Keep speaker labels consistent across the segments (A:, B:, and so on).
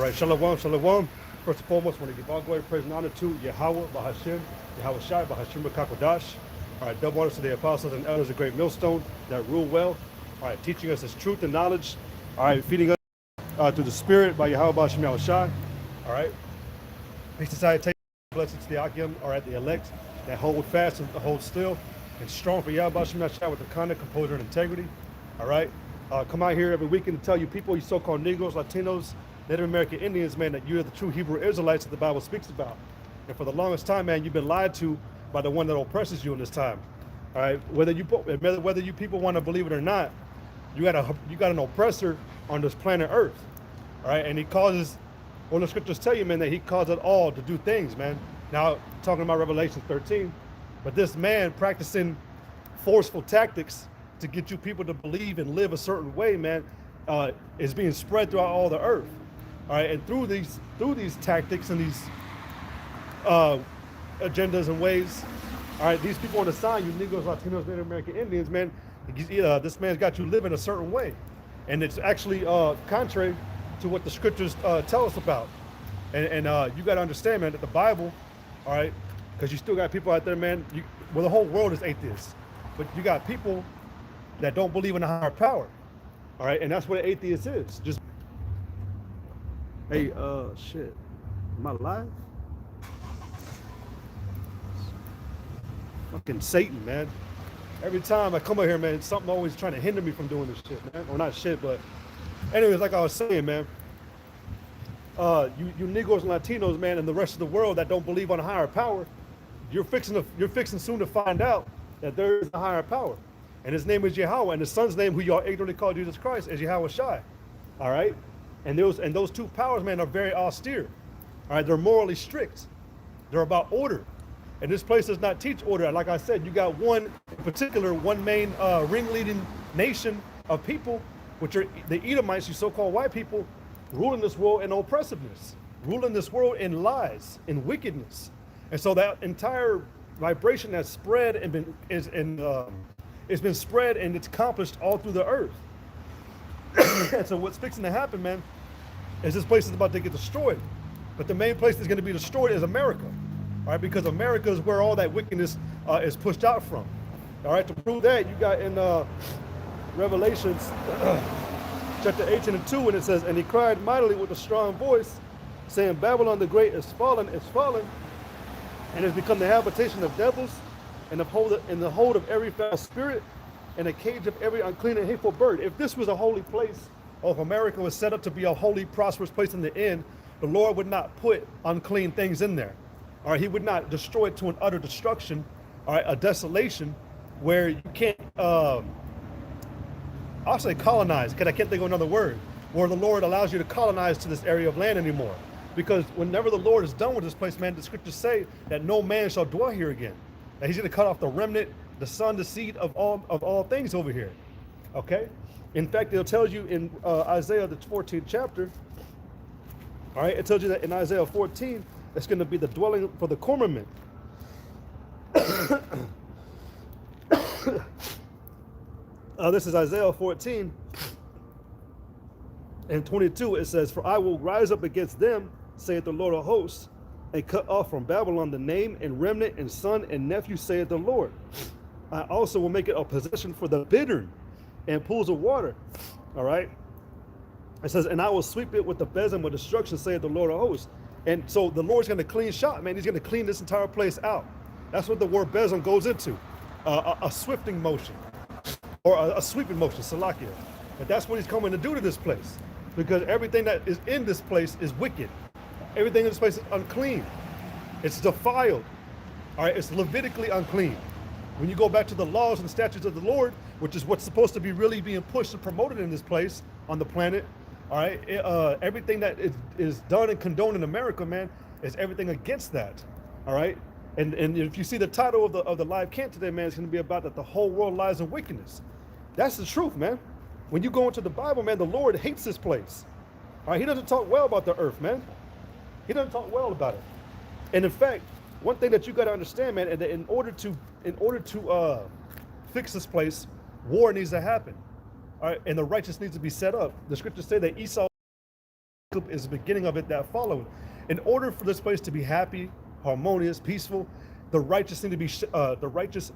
A: All right, shalom, shalom. First and foremost, I want to give all glory, praise, and honor to Yahweh, Bahashim, Yahweh Shai, Bahashim, Kakodash. All right, double honors to the apostles and elders of Great Millstone that rule well. All right, teaching us his truth and knowledge. All right, feeding us through the Spirit by Yahweh, Bahashim, Yahweh Shai. All right. Peace and salutation, blessings to the Akim, all right, the elect that hold fast and hold still and strong for Yahweh, Bahashim, Yahweh Shai with the conduct, composure, and integrity. All right. Come out here every weekend to tell you people, you so-called Negroes, Latinos, Native American Indians, man, that you're the true Hebrew Israelites that the Bible speaks about. And for the longest time, man, you've been lied to by the one that oppresses you in this time. All right, whether you people want to believe it or not, you got an oppressor on this planet Earth. All right, and he causes, well, the scriptures tell you, man, that he caused it all to do things, man. Now, talking about Revelation 13, but this man practicing forceful tactics to get you people to believe and live a certain way, man, is being spread throughout all the earth. All right, and through these tactics and these agendas and ways, all right, these people on the side, you Negroes, Latinos, Native American Indians, man, this man's got you living a certain way, and it's actually contrary to what the scriptures tell us about. And you got to understand, man, that the Bible, all right, because you still got people out there, man. Well, the whole world is atheists, but you got people that don't believe in a higher power, all right, and that's what an atheist is. Just hey, shit, am I live? Fucking Satan, man. Every time I come out here, man, something always trying to hinder me from doing this shit, man. Or not shit, but anyways, like I was saying, man, you Negroes and Latinos, man, and the rest of the world that don't believe on a higher power, you're fixing soon to find out that there is a higher power, and his name is Yahweh, and his son's name, who y'all ignorantly call Jesus Christ, is Yahweh Shai. All right, and those two powers, man, are very austere. All right, they're morally strict. They're about order. And this place does not teach order. Like I said, you got one main ringleading nation of people, which are the Edomites, you so-called white people, ruling this world in oppressiveness, ruling this world in lies, in wickedness. And so that entire vibration that's spread and it's been spread and it's accomplished all through the earth. And so what's fixing to happen, man, is this place is about to get destroyed. But the main place that's going to be destroyed is America. All right, because America is where all that wickedness is pushed out from. All right, to prove that, you got in Revelations chapter 18 and 2, and it says, and he cried mightily with a strong voice, saying, Babylon the great is fallen, and has become the habitation of devils, and in the hold of every foul spirit, and a cage of every unclean and hateful bird. If this was a holy place, or if America was set up to be a holy, prosperous place in the end, the Lord would not put unclean things in there. All right, he would not destroy it to an utter destruction, all right, a desolation where you can't, I'll say colonize, because I can't think of another word, where the Lord allows you to colonize to this area of land anymore. Because whenever the Lord is done with this place, man, the scriptures say that no man shall dwell here again. That he's going to cut off the remnant, the son, the seed of all things over here. Okay? In fact, it tells you in Isaiah, the 14th chapter, all right, it tells you that in Isaiah 14, it's going to be the dwelling for the cormorant. This is Isaiah 14 and 22. It says, for I will rise up against them, saith the Lord of hosts, and cut off from Babylon the name and remnant and son and nephew, saith the Lord. I also will make it a possession for the bittern and pools of water. All right. It says, and I will sweep it with the besom of destruction, saith the Lord of hosts. And so the Lord's going to clean shop, man. He's going to clean this entire place out. That's what the word besom goes into, a swifting motion, or a sweeping motion, salakia. But that's what he's coming to do to this place, because everything that is in this place is wicked. Everything in this place is unclean. It's defiled. All right, it's Levitically unclean. When you go back to the laws and statutes of the Lord, which is what's supposed to be really being pushed and promoted in this place on the planet, all right, everything that is done and condoned in America, man, is everything against that. All right, and if you see the title of the live camp today, man, it's going to be about that the whole world lies in wickedness. That's the truth, man. When you go into the Bible, man, the Lord hates this place. All right, he doesn't talk well about the earth, man. He doesn't talk well about it. And in fact, one thing that you got to understand, man, and in order to fix this place, war needs to happen. All right, and the righteous needs to be set up. The scriptures say that Esau is the beginning of it that followed. In order for this place to be happy, harmonious, peaceful, the righteous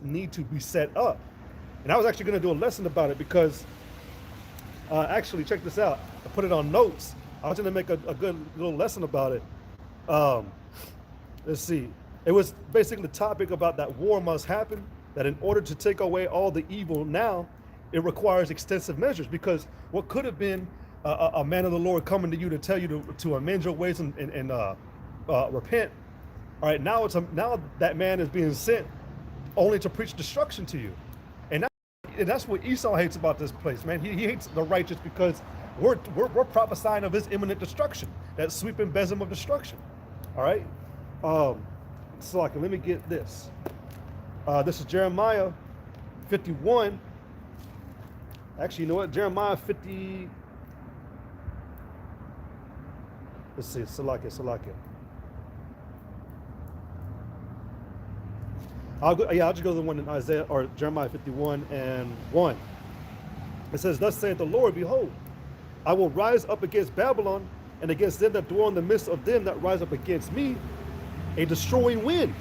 A: need to be set up. And I was actually going to do a lesson about it because, actually, check this out. I put it on notes. I was going to make a good little lesson about it. Let's see. It was basically the topic about that war must happen, that in order to take away all the evil now, it requires extensive measures, because what could have been a man of the Lord coming to you to tell you to amend your ways and repent. All right, now now that man is being sent only to preach destruction to you. And that's what Esau hates about this place, man. He hates the righteous because we're prophesying of his imminent destruction, that sweeping besom of destruction. All right. So let me get this. This is Jeremiah 51. Actually, you know what? Jeremiah 50. Let's see. Salakia. I'll just go to the one in Isaiah or Jeremiah 51 and 1. It says, "Thus saith the Lord, behold, I will rise up against Babylon and against them that dwell in the midst of them that rise up against me, a destroying wind."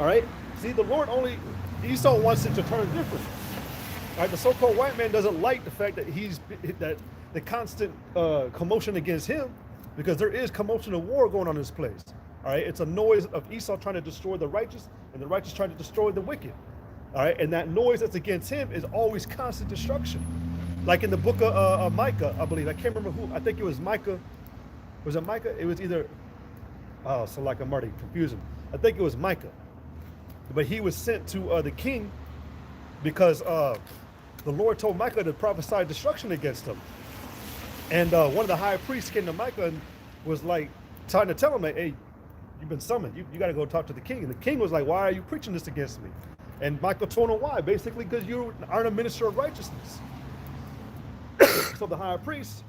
A: All right. See, the Lord Esau wants it to turn different. All right. The so-called white man doesn't like the fact that that the constant commotion against him, because there is commotion of war going on in this place. All right. It's a noise of Esau trying to destroy the righteous and the righteous trying to destroy the wicked. All right. And that noise that's against him is always constant destruction. Like in the book of Micah, I believe. I can't remember who. I think it was Micah. Was it Micah? It was either. Oh, so like I'm already confusing. I think it was Micah. But he was sent to the king because the Lord told Micah to prophesy destruction against him. And one of the high priests came to Micah and was like trying to tell him, hey, you've been summoned. You got to go talk to the king. And the king was like, why are you preaching this against me? And Micah told him why. Basically, because you aren't a minister of righteousness. So the high priest,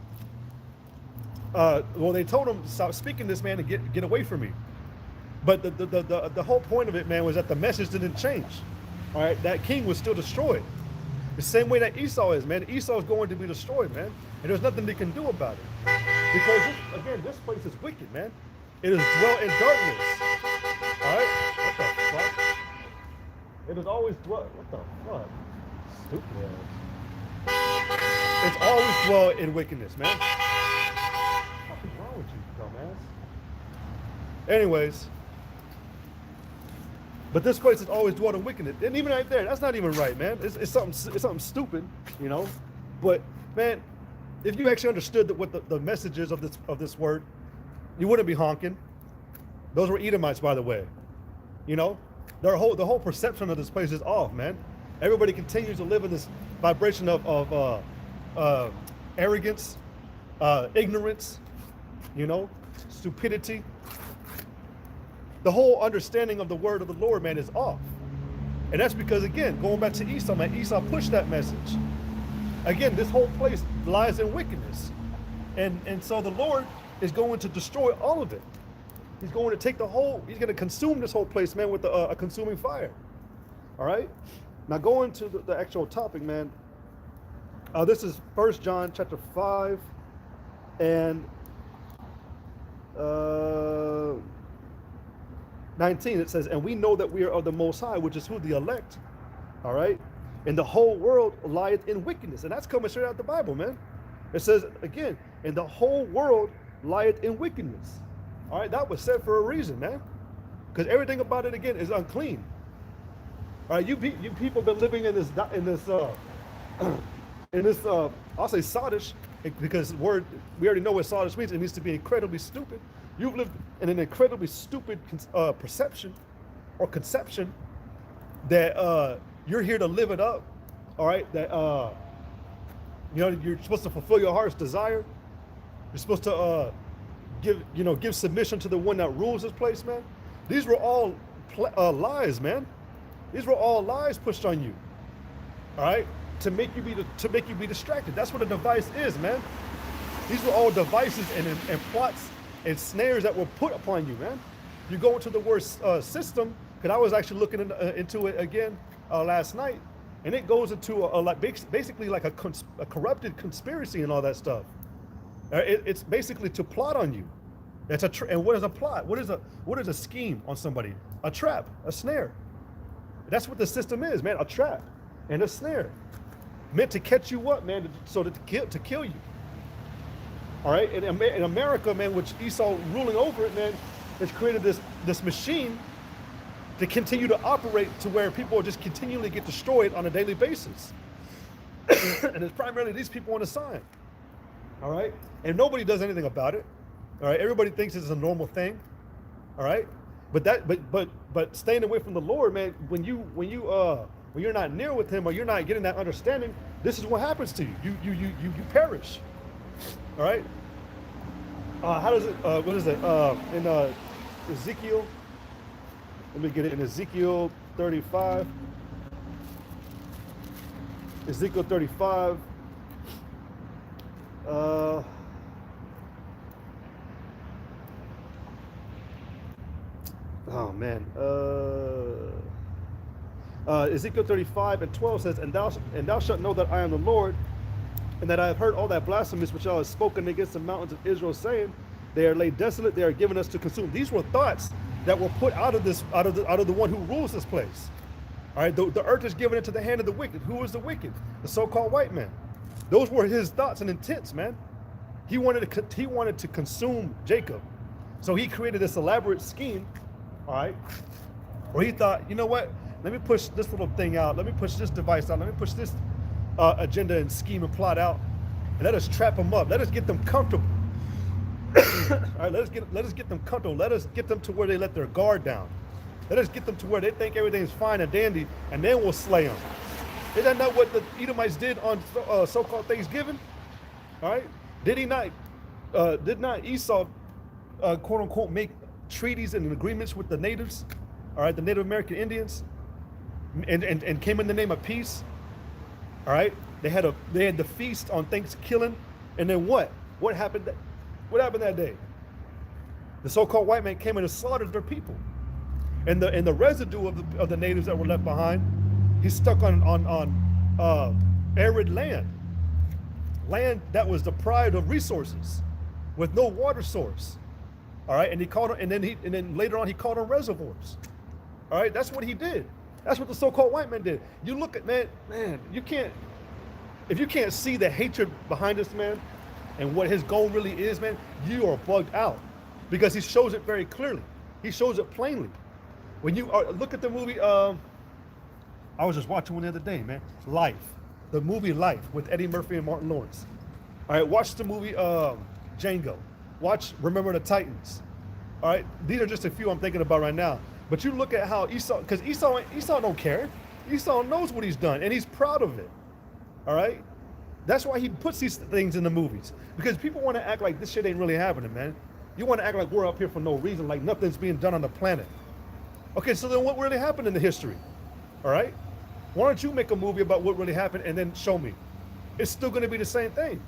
A: they told him to stop speaking to this man and get away from me. But the whole point of it, man, was that the message didn't change. All right, that king was still destroyed. The same way that Esau is, man. Esau is going to be destroyed, man. And there's nothing they can do about it. Because, this place is wicked, man. It is dwelt in darkness. All right? What the fuck? It is always dwelt. What the fuck? Stupid ass. It's always dwelt in wickedness, man. What is wrong with you, dumbass? Anyways. But this place is always dwelt in wickedness. And even right there, that's not even right, man. It's something stupid, you know? But, man, if you actually understood what the message is of this word, you wouldn't be honking. Those were Edomites, by the way. You know? The whole perception of this place is off, man. Everybody continues to live in this vibration of arrogance, ignorance, you know, stupidity. The whole understanding of the word of the Lord, man, is off. And that's because, again, going back to Esau, man, Esau pushed that message. Again, this whole place lies in wickedness. And so the Lord is going to destroy all of it. He's going to take he's going to consume this whole place, man, with a consuming fire. All right? Now, going to the actual topic, man, this is 1 John chapter 5 and 19. It says, "And we know that we are of the Most High, which is who? The elect." All right? "And the whole world lieth in wickedness." And that's coming straight out the Bible, man. It says, again, "And the whole world lieth in wickedness." All right? That was said for a reason, man. Because everything about it, again, is unclean. All right? You people been living in this I'll say sodish, because we already know what sodish means. It means to be incredibly stupid. You've lived in an incredibly stupid perception or conception that you're here to live it up. All right, that you're supposed to fulfill your heart's desire. You're supposed to give submission to the one that rules this place, man. These were all lies, man. These were all lies pushed on you. All right, to make you be distracted. That's what a device is, man. These were all devices and plots and snares that were put upon you, man. You go into the word system, because I was actually looking into it again last night, and it goes into basically like a corrupted conspiracy and all that stuff. It's basically to plot on you. That's and what is a plot? What is a scheme on somebody? A trap, a snare. That's what the system is, man. A trap and a snare, meant to catch you up, man, so that to kill you. All right, in America, man, which Esau ruling over it, man, has created this machine to continue to operate to where people just continually get destroyed on a daily basis. And it's primarily these people on the sign. All right, and nobody does anything about it. All right, everybody thinks it's a normal thing. All right, but staying away from the Lord, man, when you're not near with Him or you're not getting that understanding, this is what happens to you. You perish. All right. How does it? What is it? In Ezekiel. Let me get it in Ezekiel 35. Ezekiel 35. Oh man. Ezekiel 35 and 12 says, and thou shalt know that I am the Lord, and that I have heard all that blasphemies which thou hast spoken against the mountains of Israel, saying, they are laid desolate, they are given us to consume. These were thoughts that were put out of the one who rules this place. All right, the earth is given into the hand of the wicked. Who is the wicked? The so-called white man. Those were his thoughts and intents, man. He wanted to consume Jacob, so he created this elaborate scheme. All right, where he thought, you know what? Let me push this little thing out. Let me push this device out. Let me push this agenda and scheme and plot out, and let us trap them up. Let us get them comfortable. All right, let us get them comfortable. Let us get them to where they let their guard down. Let us get them to where they think everything's fine and dandy, and then we'll slay them. Is that not what the Edomites did on so-called Thanksgiving? All right, did not Esau, quote unquote, make treaties and agreements with the natives? All right, the Native American Indians, and came in the name of peace. All right, they had the feast on Thanksgiving, and then what? What happened? What happened that day? The so-called white man came in and slaughtered their people, and the residue of the natives that were left behind, he's stuck on arid land that was deprived of resources, with no water source. All right, and he called them, and then later on he called them reservoirs. All right, that's what he did. That's what the so-called white man did. You look at man, you can't, if you can't see the hatred behind this man and what his goal really is, man, you are bugged out, because he shows it very clearly. He shows it plainly. When you look at the movie, I was just watching one the other day, man. Lieth, the movie Lieth with Eddie Murphy and Martin Lawrence. All right, watch the movie Django. Watch Remember the Titans. All right, these are just a few I'm thinking about right now. But you look at how Esau, because Esau don't care. Esau knows what he's done, and he's proud of it. All right, that's why he puts these things in the movies, because people want to act like this shit ain't really happening, man. You want to act like we're up here for no reason, like nothing's being done on the planet. Okay, so then what really happened in the history? All right, why don't you make a movie about what really happened and then show me? It's still going to be the same thing.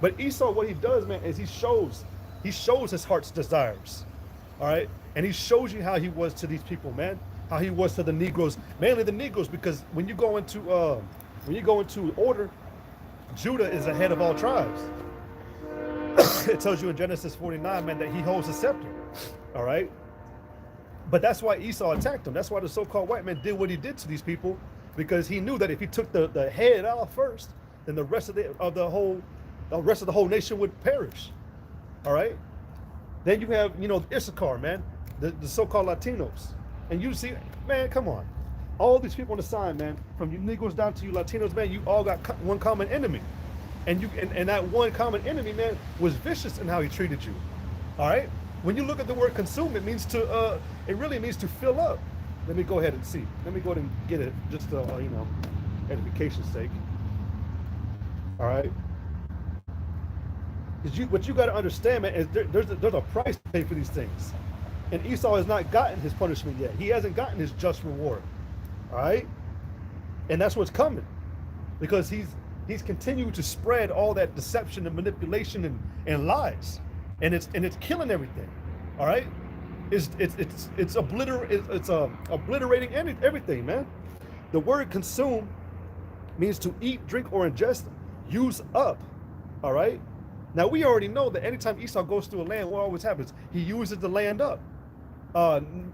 A: But Esau, what he does, man, is he shows his heart's desires. All right, and he shows you how he was to these people, man. How he was to the Negroes, mainly the Negroes, because when you go into order, Judah is the head of all tribes. It tells you in Genesis 49, man, that he holds the scepter. All right, but that's why Esau attacked him. That's why the so-called white man did what he did to these people, because he knew that if he took the head out first, then the rest of the whole nation would perish. All right. Then you have, Issachar, man, the so-called Latinos. And you see, man, come on. All these people on the sign, man, from you Negroes down to you Latinos, man, you all got one common enemy. And that one common enemy, man, was vicious in how he treated you. All right? When you look at the word consume, it really means to fill up. Let me go ahead and see. Let me go ahead and get it, just edification's sake. All right? What you got to understand, man, is there's a price to pay for these things, and Esau has not gotten his punishment yet. He hasn't gotten his just reward. All right, and that's what's coming, because he's continued to spread all that deception and manipulation and lies, and it's killing everything. All right, it's obliterating everything, man. The word consume means to eat, drink, or ingest, use up. All right. Now we already know that anytime Esau goes through a land, what always happens? He uses the land up.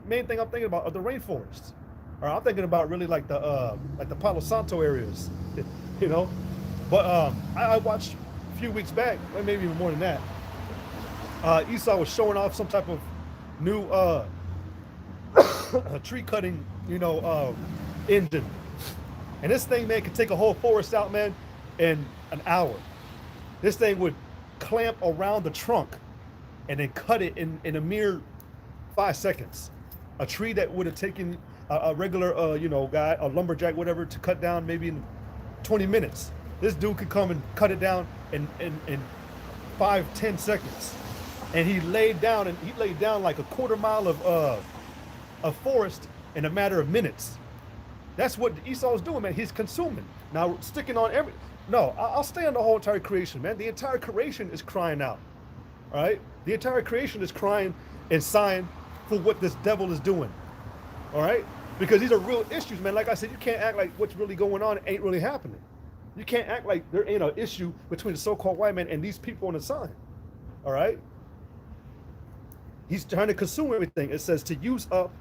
A: Main thing I'm thinking about are the rainforests. Or I'm thinking about really like the Palo Santo areas, you know. But I watched a few weeks back, maybe even more than that. Esau was showing off some type of new tree cutting, engine. And this thing, man, could take a whole forest out, man, in an hour. This thing would clamp around the trunk and then cut it in a mere 5 seconds. A tree that would have taken a regular, guy, a lumberjack, whatever, to cut down maybe in 20 minutes. This dude could come and cut it down in 5-10 seconds. And he laid down like a quarter mile of forest in a matter of minutes. That's what Esau's doing, man. He's consuming. Now, sticking on I'll stay on the whole entire creation, man. The entire creation is crying out, all right? The entire creation is crying and sighing for what this devil is doing, all right? Because these are real issues, man. Like I said, you can't act like what's really going on ain't really happening. You can't act like there ain't an issue between the so-called white man and these people on the sign, all right? He's trying to consume everything. It says to use up,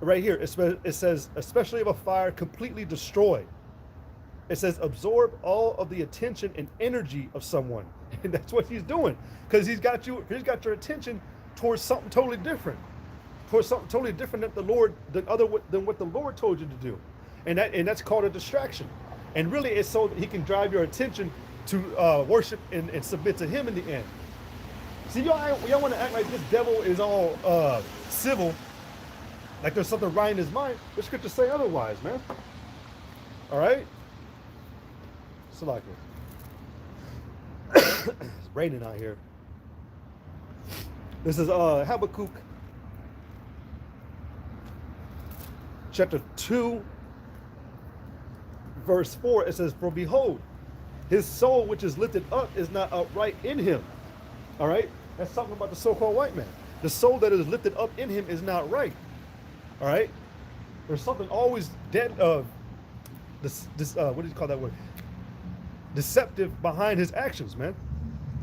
A: right here, it says, especially of a fire, completely destroy. It says absorb all of the attention and energy of someone. And that's what he's doing. Because he's got your attention towards something totally different. Towards something totally different than what the Lord told you to do. And that's called a distraction. And really it's so that he can drive your attention to worship and submit to him in the end. See, y'all want to act like this devil is all civil, like there's something right in his mind. The scriptures say otherwise, man. All right? So like it's raining out here. This is Habakkuk chapter 2, verse 4. It says, for behold, his soul which is lifted up is not upright in him. All right? That's talking about the so-called white man. The soul that is lifted up in him is not right. All right? There's something always dead what do you call that word? Deceptive behind his actions, man.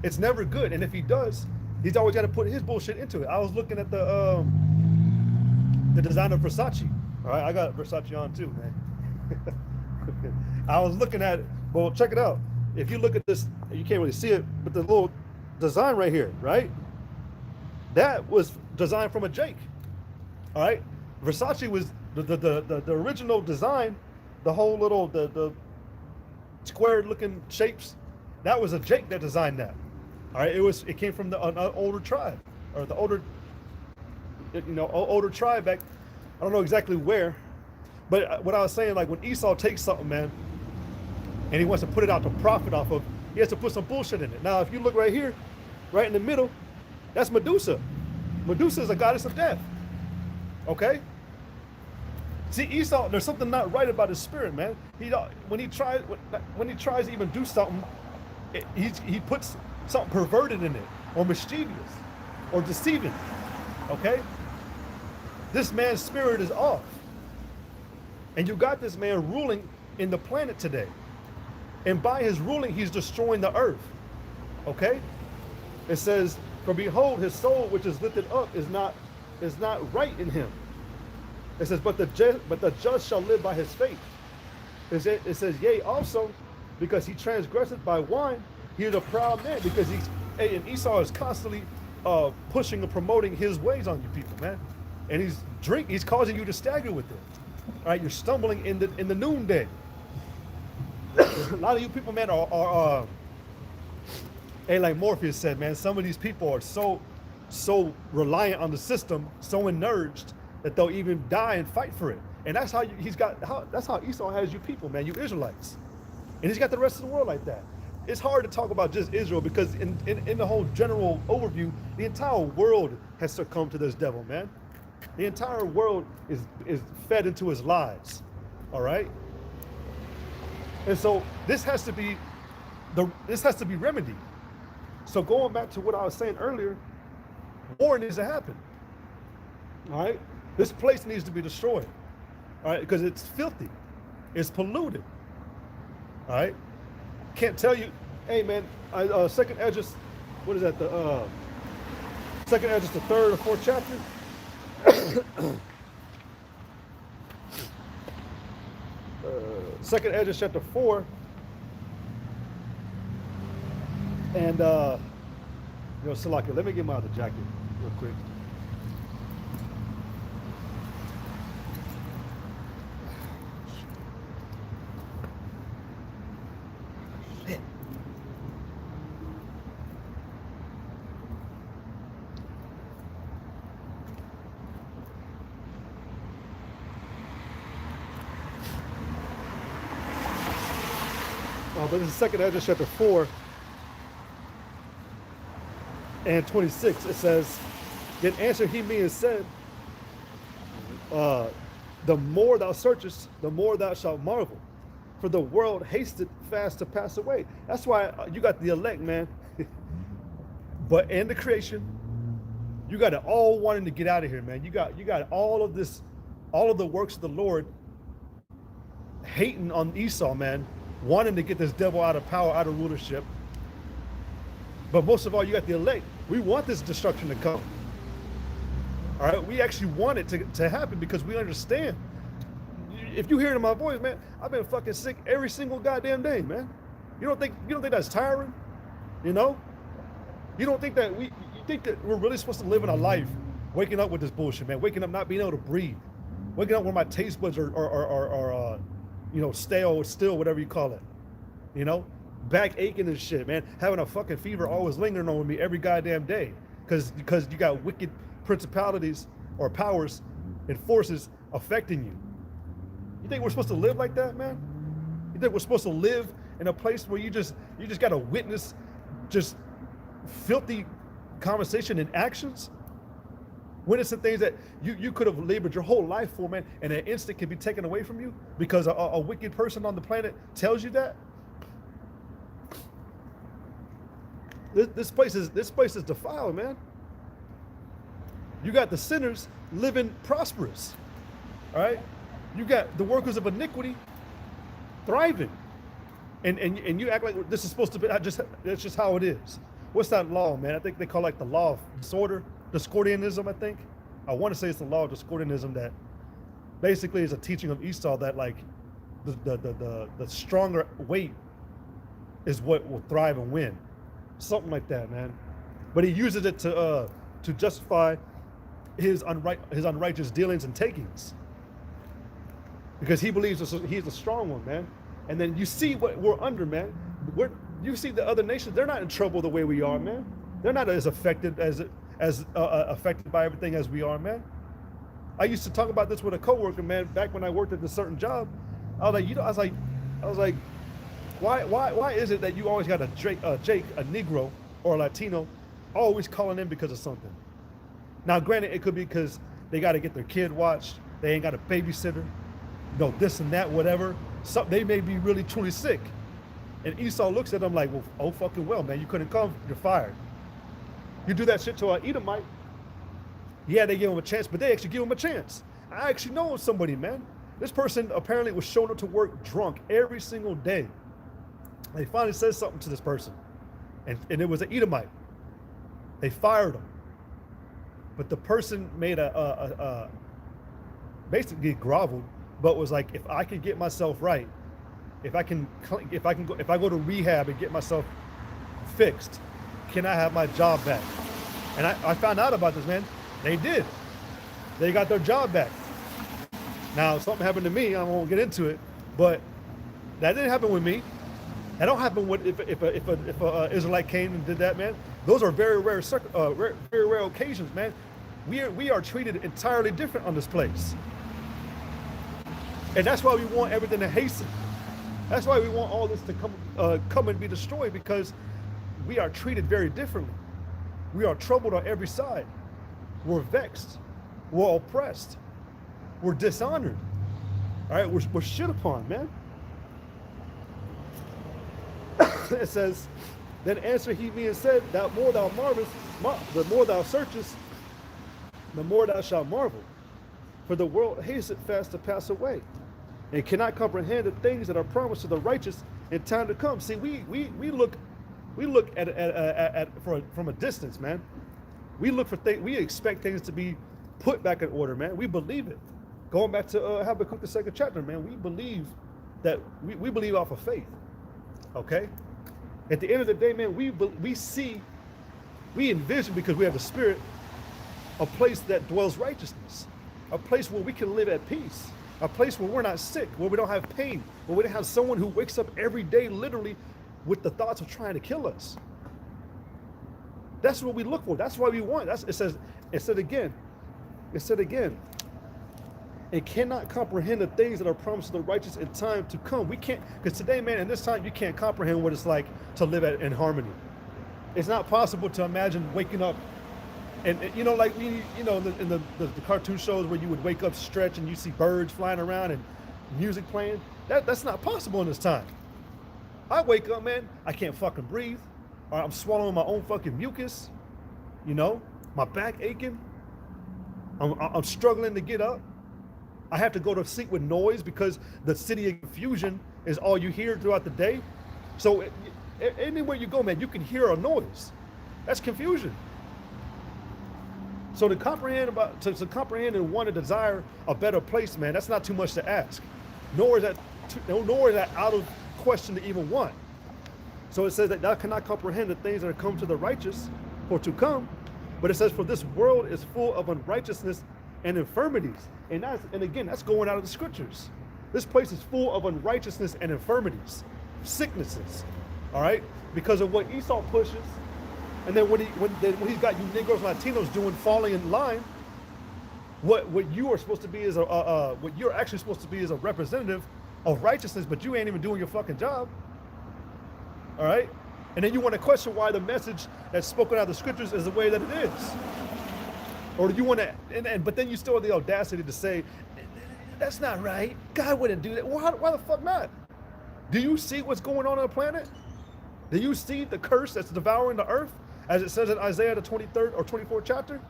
A: It's never good. And if he does, he's always got to put his bullshit into it. I was looking at the design of Versace. All right, I got Versace on too, man. I was looking at it. Well, check it out. If you look at this, you can't really see it, but the little design right here, right? That was designed from a Jake. All right, Versace was the original design. The whole little the square looking shapes. That was a Jake that designed that. All right, it came from the older tribe, or the older tribe back. I don't know exactly where, but what I was saying, like when Esau takes something, man, and he wants to put it out to profit off of, he has to put some bullshit in it. Now, if you look right here, right in the middle, that's Medusa. Medusa is a goddess of death. Okay? See, Esau, there's something not right about his spirit, man. When he tries to even do something, he puts something perverted in it, or mischievous, or deceiving. Okay? This man's spirit is off. And you got this man ruling in the planet today. And by his ruling, he's destroying the earth. Okay? It says, for behold, his soul which is lifted up is not right in him. It says, but the just shall live by his faith. It says, yea, also, because he transgresseth by wine, he is a proud man, because and Esau is constantly pushing and promoting his ways on you people, man. And he's causing you to stagger with it. All right, you're stumbling in the noonday. A lot of you people, man, are like Morpheus said, man, some of these people are so reliant on the system, so enurged that they'll even die and fight for it. And that's how that's how Esau has you people, man, you Israelites. And he's got the rest of the world like that. It's hard to talk about just Israel because in the whole general overview, the entire world has succumbed to this devil, man. The entire world is fed into his lies. All right? And so this has to be remedied. So going back to what I was saying earlier, war needs to happen. All right? This place needs to be destroyed. All right? Because it's filthy. It's polluted. All right? Can't tell you, hey man, second Esdras what is that? The second Ezra, the third or fourth chapter. Second Ezra chapter 4, and Salaki, let me get my other jacket real quick. But this is second Ezra chapter 4 and 26. It says, then answered he me and said, the more thou searchest, the more thou shalt marvel. For the world hasted fast to pass away. That's why you got the elect, man. But in the creation, you got it all wanting to get out of here, man. You got all of this, all of the works of the Lord hating on Esau, man. Wanting to get this devil out of power, out of rulership. But most of all, you got the elect. We want this destruction to come. All right, we actually want it to happen because we understand. If you hear my voice, man, I've been fucking sick every single goddamn day, man. You don't think that's tiring? You know? You don't think that you think that we're really supposed to live in a life waking up with this bullshit, man, waking up not being able to breathe, waking up when my taste buds are stale or still, whatever you call it, back aching and shit, man, having a fucking fever always lingering on me every goddamn day, because you got wicked principalities or powers and forces affecting you. You think we're supposed to live like that, man? You think we're supposed to live in a place where you just got to witness just filthy conversation and actions? Witnessing things that you could have labored your whole life for, man, and an instant can be taken away from you because a wicked person on the planet tells you that. This place is defiled, man. You got the sinners living prosperous, all right? You got the workers of iniquity thriving, and you act like this is supposed to be. That's just how it is. What's that law, man? I think they call it like the law of Discordianism, I think. I want to say it's the law of Discordianism that basically is a teaching of Esau that like the stronger weight is what will thrive and win. Something like that, man. But he uses it to justify his unrighteous dealings and takings. Because he believes he's a strong one, man. And then you see what we're under, man. You see the other nations, they're not in trouble the way we are, man. They're not as affected affected by everything as we are, man. I used to talk about this with a coworker, man, back when I worked at a certain job. I was like, why is it that you always got a Jake, a Negro or a Latino, always calling in because of something? Now, granted, it could be because they got to get their kid watched, they ain't got a babysitter, this and that, whatever. So they may be really truly sick. And Esau looks at them like, well, oh fucking well, man, you couldn't come, you're fired. You do that shit to an Edomite, yeah, they give him a chance, but they actually give him a chance. I actually know somebody, man. This person apparently was showing up to work drunk every single day. They finally said something to this person, and it was an Edomite. They fired him, but the person made basically groveled, but was like, if I can get myself right, if I go to rehab and get myself fixed, can I have my job back? And I found out about this, man. They did. They got their job back. Now, something happened to me. I won't get into it, but that didn't happen with me. That don't happen with if a Israelite came and did that, man. Those are very rare occasions, man. We are treated entirely different on this place, and that's why we want everything to hasten. That's why we want all this to come and be destroyed, because we are treated very differently. We are troubled on every side. We're vexed. We're oppressed. We're dishonored. All right, we're shit upon, man. It says, then answered he me and said, the more thou marvelest, the more thou searchest, the more thou shalt marvel. For the world hasteth fast to pass away, and cannot comprehend the things that are promised to the righteous in time to come. See, we look We look from a distance, man. We look for things. We expect things to be put back in order, man. We believe it. Going back to Habakkuk the 2nd chapter, man. We believe that we believe off of faith. Okay. At the end of the day, man, we see, we envision, because we have the Spirit, a place that dwells righteousness, a place where we can live at peace, a place where we're not sick, where we don't have pain, where we don't have someone who wakes up every day literally with the thoughts of trying to kill us. That's what we look for. That's why we want. It said again, it cannot comprehend the things that are promised to the righteous in time to come. We can't, because today, man, in this time, you can't comprehend what it's like to live in harmony. It's not possible to imagine waking up and you know, like in the cartoon shows where you would wake up, stretch, and you see birds flying around and music playing. That's not possible in this time. I wake up, man, I can't fucking breathe. Or I'm swallowing my own fucking mucus. You know, my back aching. I'm struggling to get up. I have to go to sleep with noise because the city of confusion is all you hear throughout the day. So anywhere you go, man, you can hear a noise. That's confusion. So to comprehend and want to desire a better place, man, that's not too much to ask. Nor is that out of question to even want. So it says that thou cannot comprehend the things that are come to the righteous or to come. But it says, for this world is full of unrighteousness and infirmities. And again, that's going out of the scriptures. This place is full of unrighteousness and infirmities, sicknesses, all right? Because of what Esau pushes. And then when he's got you Negroes, Latinos doing, falling in line, what you are supposed to be is what you're actually supposed to be is a representative of righteousness, but you ain't even doing your fucking job. All right? And then you want to question why the message that's spoken out of the scriptures is the way that it is. Or do you want to, but then you still have the audacity to say, that's not right. God wouldn't do that. Well, why the fuck not? Do you see what's going on the planet? Do you see the curse that's devouring the earth? As it says in Isaiah the 23rd or 24th chapter?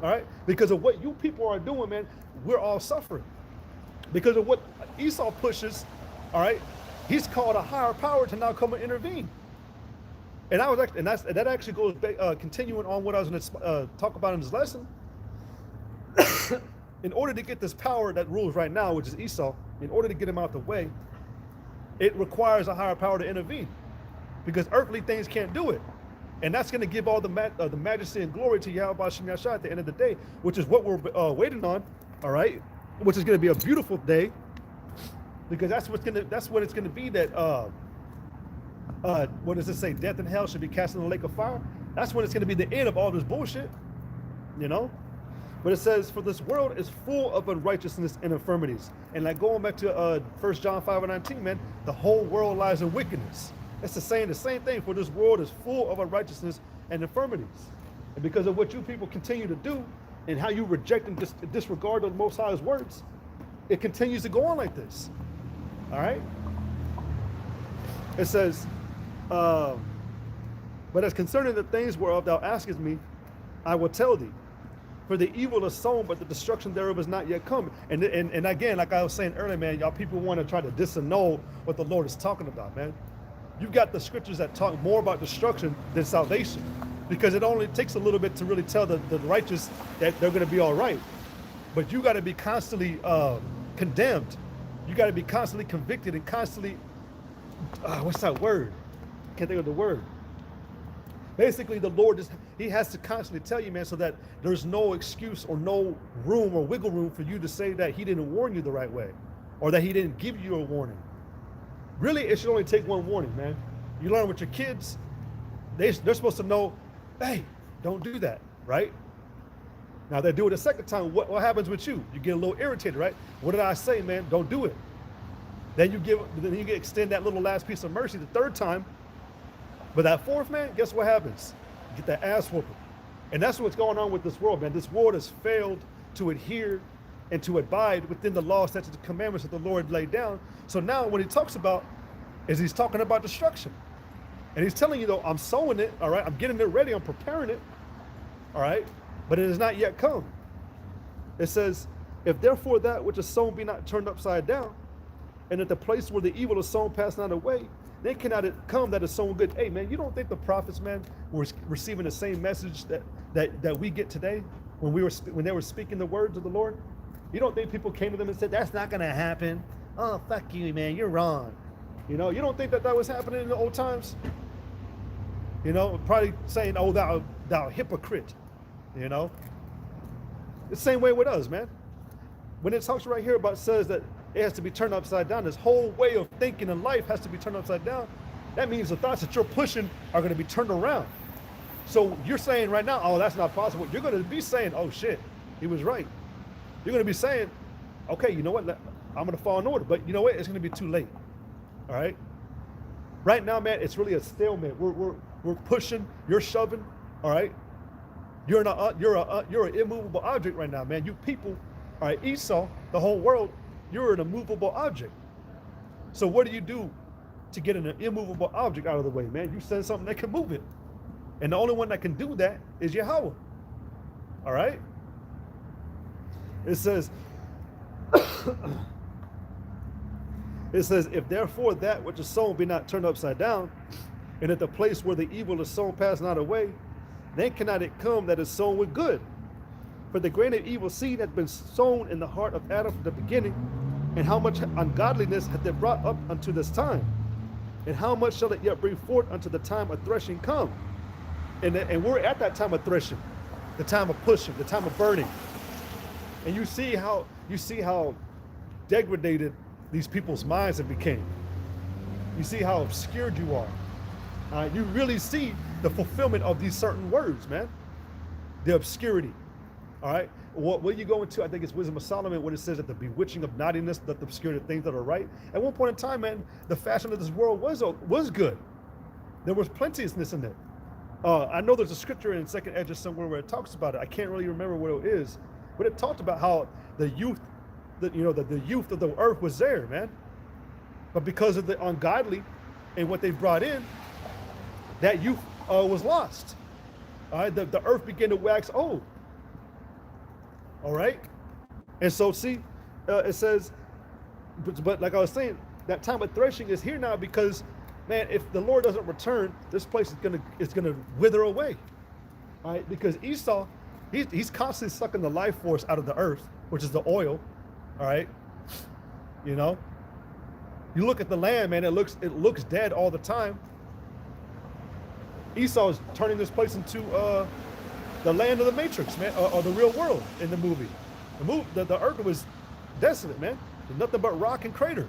A: All right? Because of what you people are doing, man, we're all suffering. Because of what Esau pushes, all right? He's called a higher power to now come and intervene. And that actually goes back, continuing on what I was going to talk about in this lesson. In order to get this power that rules right now, which is Esau, in order to get him out the way, it requires a higher power to intervene, because earthly things can't do it. And that's going to give all the majesty and glory to Yahweh Shem Yahshua at the end of the day, which is what we're waiting on, all right? Which is going to be a beautiful day, because that's what it's going to be. That what does it say? Death and hell should be cast in the lake of fire. That's when it's going to be the end of all this bullshit, you know. But it says, for this world is full of unrighteousness and infirmities. And like going back to 1 John 5:19, man, the whole world lies in wickedness. It's the same thing. For this world is full of unrighteousness and infirmities. And because of what you people continue to do and how you reject and disregard the Most High's words, it continues to go on like this. All right? It says, but as concerning the things whereof thou askest me, I will tell thee. For the evil is sown, but the destruction thereof is not yet come. And again, like I was saying earlier, man, y'all people want to try to disannul what the Lord is talking about, man. You've got the scriptures that talk more about destruction than salvation, because it only takes a little bit to really tell the righteous that they're going to be all right. But you got to be constantly condemned. You got to be constantly convicted and constantly, what's that word? Can't think of the word. Basically, the Lord he has to constantly tell you, man, so that there's no excuse or no room or wiggle room for you to say that he didn't warn you the right way, or that he didn't give you a warning. Really, it should only take one warning, man. You learn with your kids, they're supposed to know, hey, don't do that, right? Now they do it a second time. What happens with you? You get a little irritated, right? What did I say, man? Don't do it. Then you extend that little last piece of mercy the third time. But that fourth, man, guess what happens? You get that ass whooping. And that's what's going on with this world, man. This world has failed to adhere and to abide within the law, statutes, and commandments that the Lord laid down. So now what he talks about is he's talking about destruction. And he's telling you, though, I'm sowing it, all right? I'm getting it ready. I'm preparing it, all right? But it has not yet come. It says, if therefore that which is sown be not turned upside down, and that the place where the evil is sown pass not away, Then cannot it come that is sown good. Hey, man, you don't think the prophets, man, were receiving the same message that we get today when they were speaking the words of the Lord? You don't think people came to them and said, that's not going to happen? Oh, fuck you, man, you're wrong. You know, you don't think that was happening in the old times? You know, probably saying, oh, thou hypocrite, you know? The same way with us, man. When it talks right here about, says that it has to be turned upside down, this whole way of thinking in life has to be turned upside down. That means the thoughts that you're pushing are going to be turned around. So you're saying right now, oh, that's not possible. You're going to be saying, oh, shit, he was right. You're going to be saying, okay, you know what? I'm going to fall in order. But you know what? It's going to be too late. All right? Right now, man, it's really a stalemate. We're pushing. You're shoving. All right? You're an immovable object right now, man. You people, all right, Esau, the whole world, you're an immovable object. So what do you do to get an immovable object out of the way, man? You send something that can move it. And the only one that can do that is Yahweh. All right? It says, if therefore that which is sown be not turned upside down, and at the place where the evil is sown pass not away, then cannot it come that is sown with good. For the grain of evil seed had been sown in the heart of Adam from the beginning, and how much ungodliness hath it brought up unto this time? And how much shall it yet bring forth unto the time of threshing come? And we're at that time of threshing, the time of pushing, the time of burning. And you see how degraded these people's minds have become. You see how obscured you are. You really see the fulfillment of these certain words, man. The obscurity. All right. What you go into, I think it's Wisdom of Solomon, when it says that the bewitching of naughtiness doth obscure the things that are right. At one point in time, man, the fashion of this world was good. There was plenteousness in it. I know there's a scripture in Second Ezra somewhere where it talks about it. I can't really remember what it is, but it talked about how the youth, the youth of the earth was there, man. But because of the ungodly and what they brought in, that youth was lost. All right, the earth began to wax old. All right, and so see, it says, but like I was saying, that time of threshing is here now because, man, if the Lord doesn't return, this place is gonna wither away. All right, because Esau, he's constantly sucking the life force out of the earth, which is the oil. All right, you know, you look at the land, man, it looks dead all the time. Esau is turning this place into the land of the Matrix, man, or the real world in the movie. The earth was desolate, man. There's nothing but rock and crater.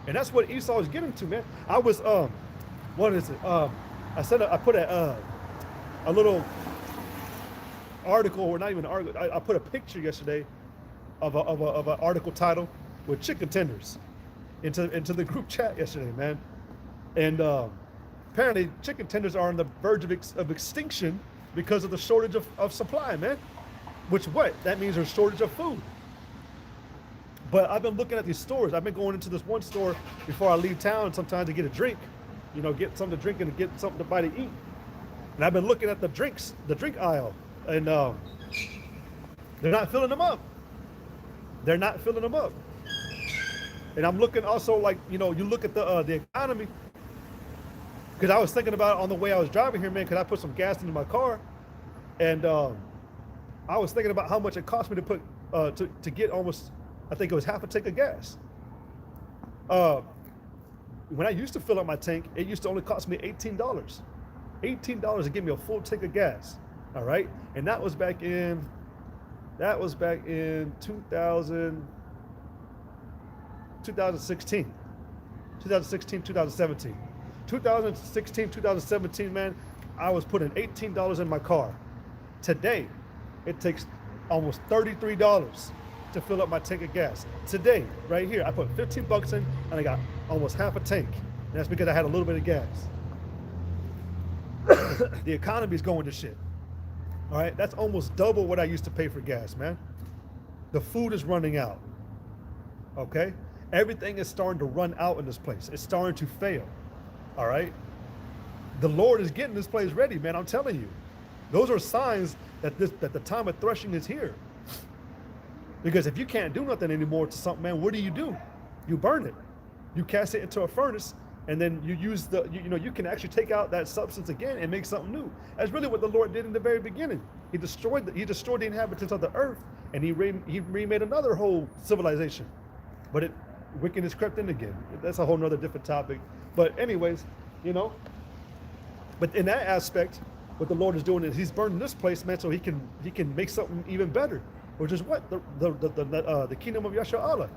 A: And that's what Esau is getting to, man. I was, what is it? I put a little article, or not even an article, I put a picture yesterday of an article title with chicken tenders into the group chat yesterday, man. And apparently chicken tenders are on the verge of extinction because of the shortage of supply, man. That means there's shortage of food. But I've been looking at these stores. I've been going into this one store before I leave town sometimes to get a drink, get something to drink and get something to buy to eat. And I've been looking at the drink aisle, and they're not filling them up. They're not filling them up. And I'm looking also, like, you look at the economy. Because I was thinking about it on the way I was driving here, man, because I put some gas into my car. And I was thinking about how much it cost me to put to get almost, I think it was half a tank of gas. When I used to fill up my tank, it used to only cost me $18. $18 to give me a full tank of gas. All right. And that was back in 2016, 2017. 2016, 2017, man, I was putting $18 in my car. Today, it takes almost $33 to fill up my tank of gas. Today, right here, I put 15 bucks in and I got almost half a tank. And that's because I had a little bit of gas. The economy is going to shit. All right, that's almost double what I used to pay for gas, man. The food is running out. Okay? Everything is starting to run out in this place. It's starting to fail. All right? The Lord is getting this place ready, man. I'm telling you. Those are signs that the time of threshing is here. Because if you can't do nothing anymore to something, man, what do? You burn it. You cast it into a furnace and then you use you can actually take out that substance again and make something new. That's really what the Lord did in the very beginning. He destroyed the inhabitants of the earth, and he remade another whole civilization. But wickedness crept in again. That's a whole nother different topic. But anyways, but in that aspect, what the Lord is doing is He's burning this place, man, so He can make something even better, which is what the kingdom of Yahshua Allah.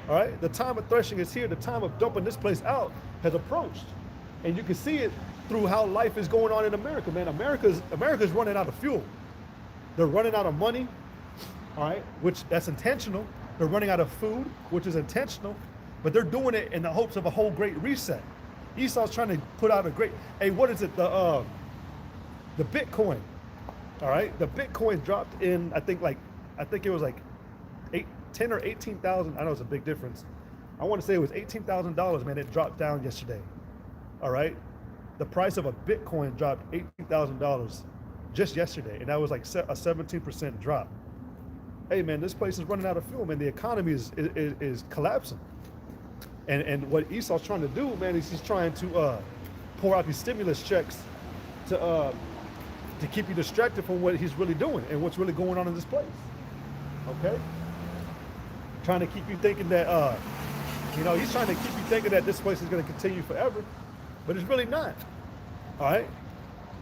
A: All right, the time of threshing is here. The time of dumping this place out has approached, and you can see it through how life is going on in America, man. America's running out of fuel. They're running out of money, all right, which that's intentional. They're running out of food, which is intentional, but they're doing it in the hopes of a whole great reset. Esau's trying to put out a great, what is it? The Bitcoin, all right. The Bitcoin dropped in, I think it was like 10 or 18,000. I know it's a big difference. I want to say it was $18,000, man. It dropped down yesterday. All right. The price of a Bitcoin dropped $18,000 just yesterday, and that was like a 17% drop. Hey, man, this place is running out of fuel, man. The economy is collapsing. And what Esau's trying to do, man, is he's trying to pour out these stimulus checks to keep you distracted from what he's really doing and what's really going on in this place. Okay? Trying to keep you thinking that, he's trying to keep you thinking that this place is going to continue forever, but it's really not. All right?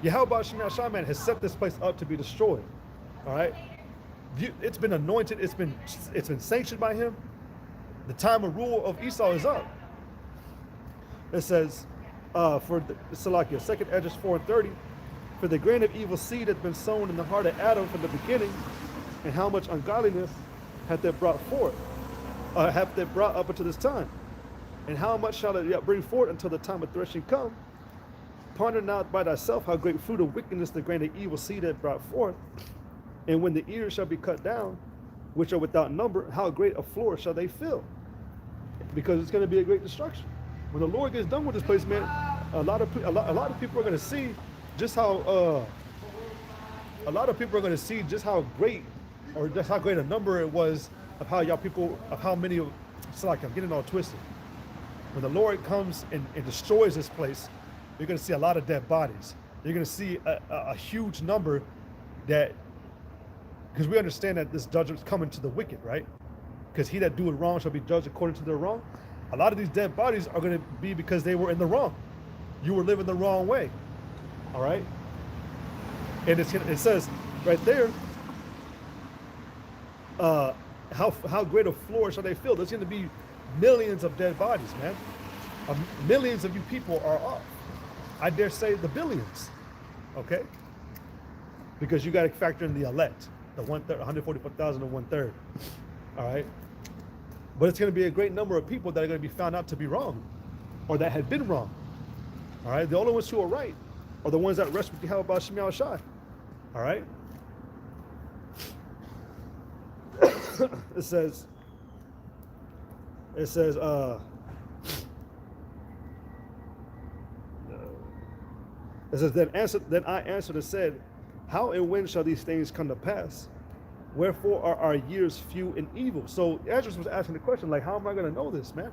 A: Yahweh Shemel man has set this place up to be destroyed. All right? It's been anointed. It's been sanctioned by him. The time of rule of Esau is up. It says, for Salakia, 2nd Esdras 4:30, for the grain of evil seed hath been sown in the heart of Adam from the beginning, and how much ungodliness hath it brought forth, hath it brought up unto this time, and how much shall it yet bring forth until the time of threshing come? Ponder not by thyself how great fruit of wickedness the grain of evil seed hath brought forth, and when the ears shall be cut down, which are without number, how great a floor shall they fill? Because it's going to be a great destruction. When the Lord gets done with this place, man, a lot of people are going to see just how great, or just how great a number it was of how many of, it's like I'm getting all twisted. When the Lord comes and destroys this place, you're going to see a lot of dead bodies. You're going to see a huge number that, because we understand that this judgment's coming to the wicked, right? Because he that doeth wrong shall be judged according to their wrong. A lot of these dead bodies are going to be because they were in the wrong. You were living the wrong way, all right? And it says right there, how great a floor shall they fill? There's going to be millions of dead bodies, man. Millions of you people are off. I dare say the billions, okay? Because you got to factor in the elect, the 144,000 and 1/3, all right? But it's going to be a great number of people that are going to be found out to be wrong, or that had been wrong, all right? The only ones who are right are the ones that rest with Yahweh Shemel Shai, all right? It says, then I answered and said, how and when shall these things come to pass? Wherefore are our years few and evil? So Esdras was asking the question, like, how am I going to know this, man?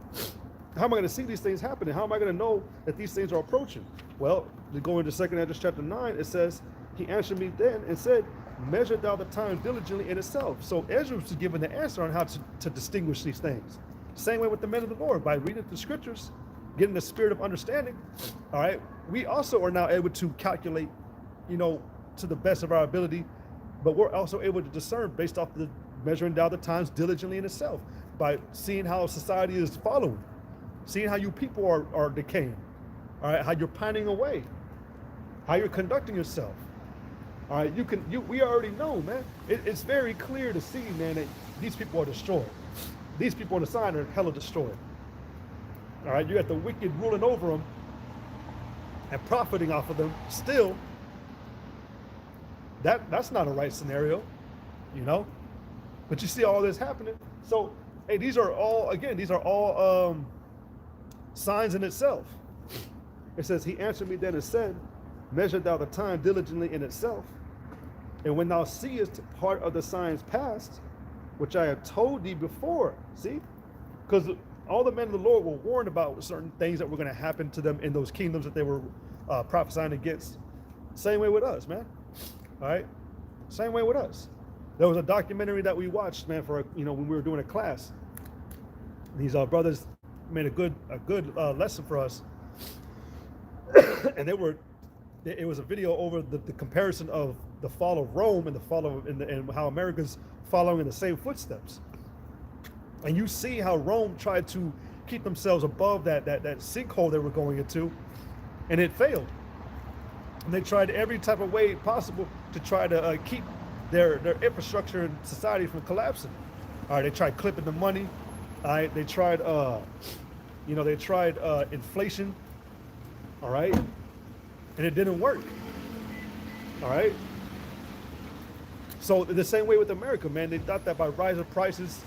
A: How am I going to see these things happening? How am I going to know that these things are approaching? Well, to go into 2nd Esdras chapter 9, it says, he answered me then and said, measure thou the time diligently in itself. So Esdras was given the answer on how to distinguish these things. Same way with the men of the Lord, by reading the scriptures, getting the spirit of understanding. All right, we also are now able to calculate, to the best of our ability, but we're also able to discern based off the measuring down the times diligently in itself, by seeing how society is following, seeing how you people are decaying, all right, how you're pining away, how you're conducting yourself. All right, we already know, man. It's very clear to see, man, that these people are destroyed. These people on the side are hella destroyed. All right, you got the wicked ruling over them and profiting off of them still. That's not a right scenario, But you see all this happening. So, hey, these are all signs in itself. It says, he answered me then and said, measure thou the time diligently in itself. And when thou seest part of the signs past, which I have told thee before, see? Because all the men of the Lord were warned about certain things that were going to happen to them in those kingdoms that they were prophesying against. Same way with us, man. All right, same way with us. There was a documentary that we watched, man, for when we were doing a class. These brothers made a good lesson for us, and it was a video over the comparison of the fall of Rome and the fall of and how America's following in the same footsteps. And you see how Rome tried to keep themselves above that sinkhole they were going into, and it failed. And they tried every type of way possible to try to keep their infrastructure and society from collapsing. All right, they tried clipping the money. All right, they tried inflation. All right, and it didn't work. All right. So the same way with America, man, they thought that by rising the prices,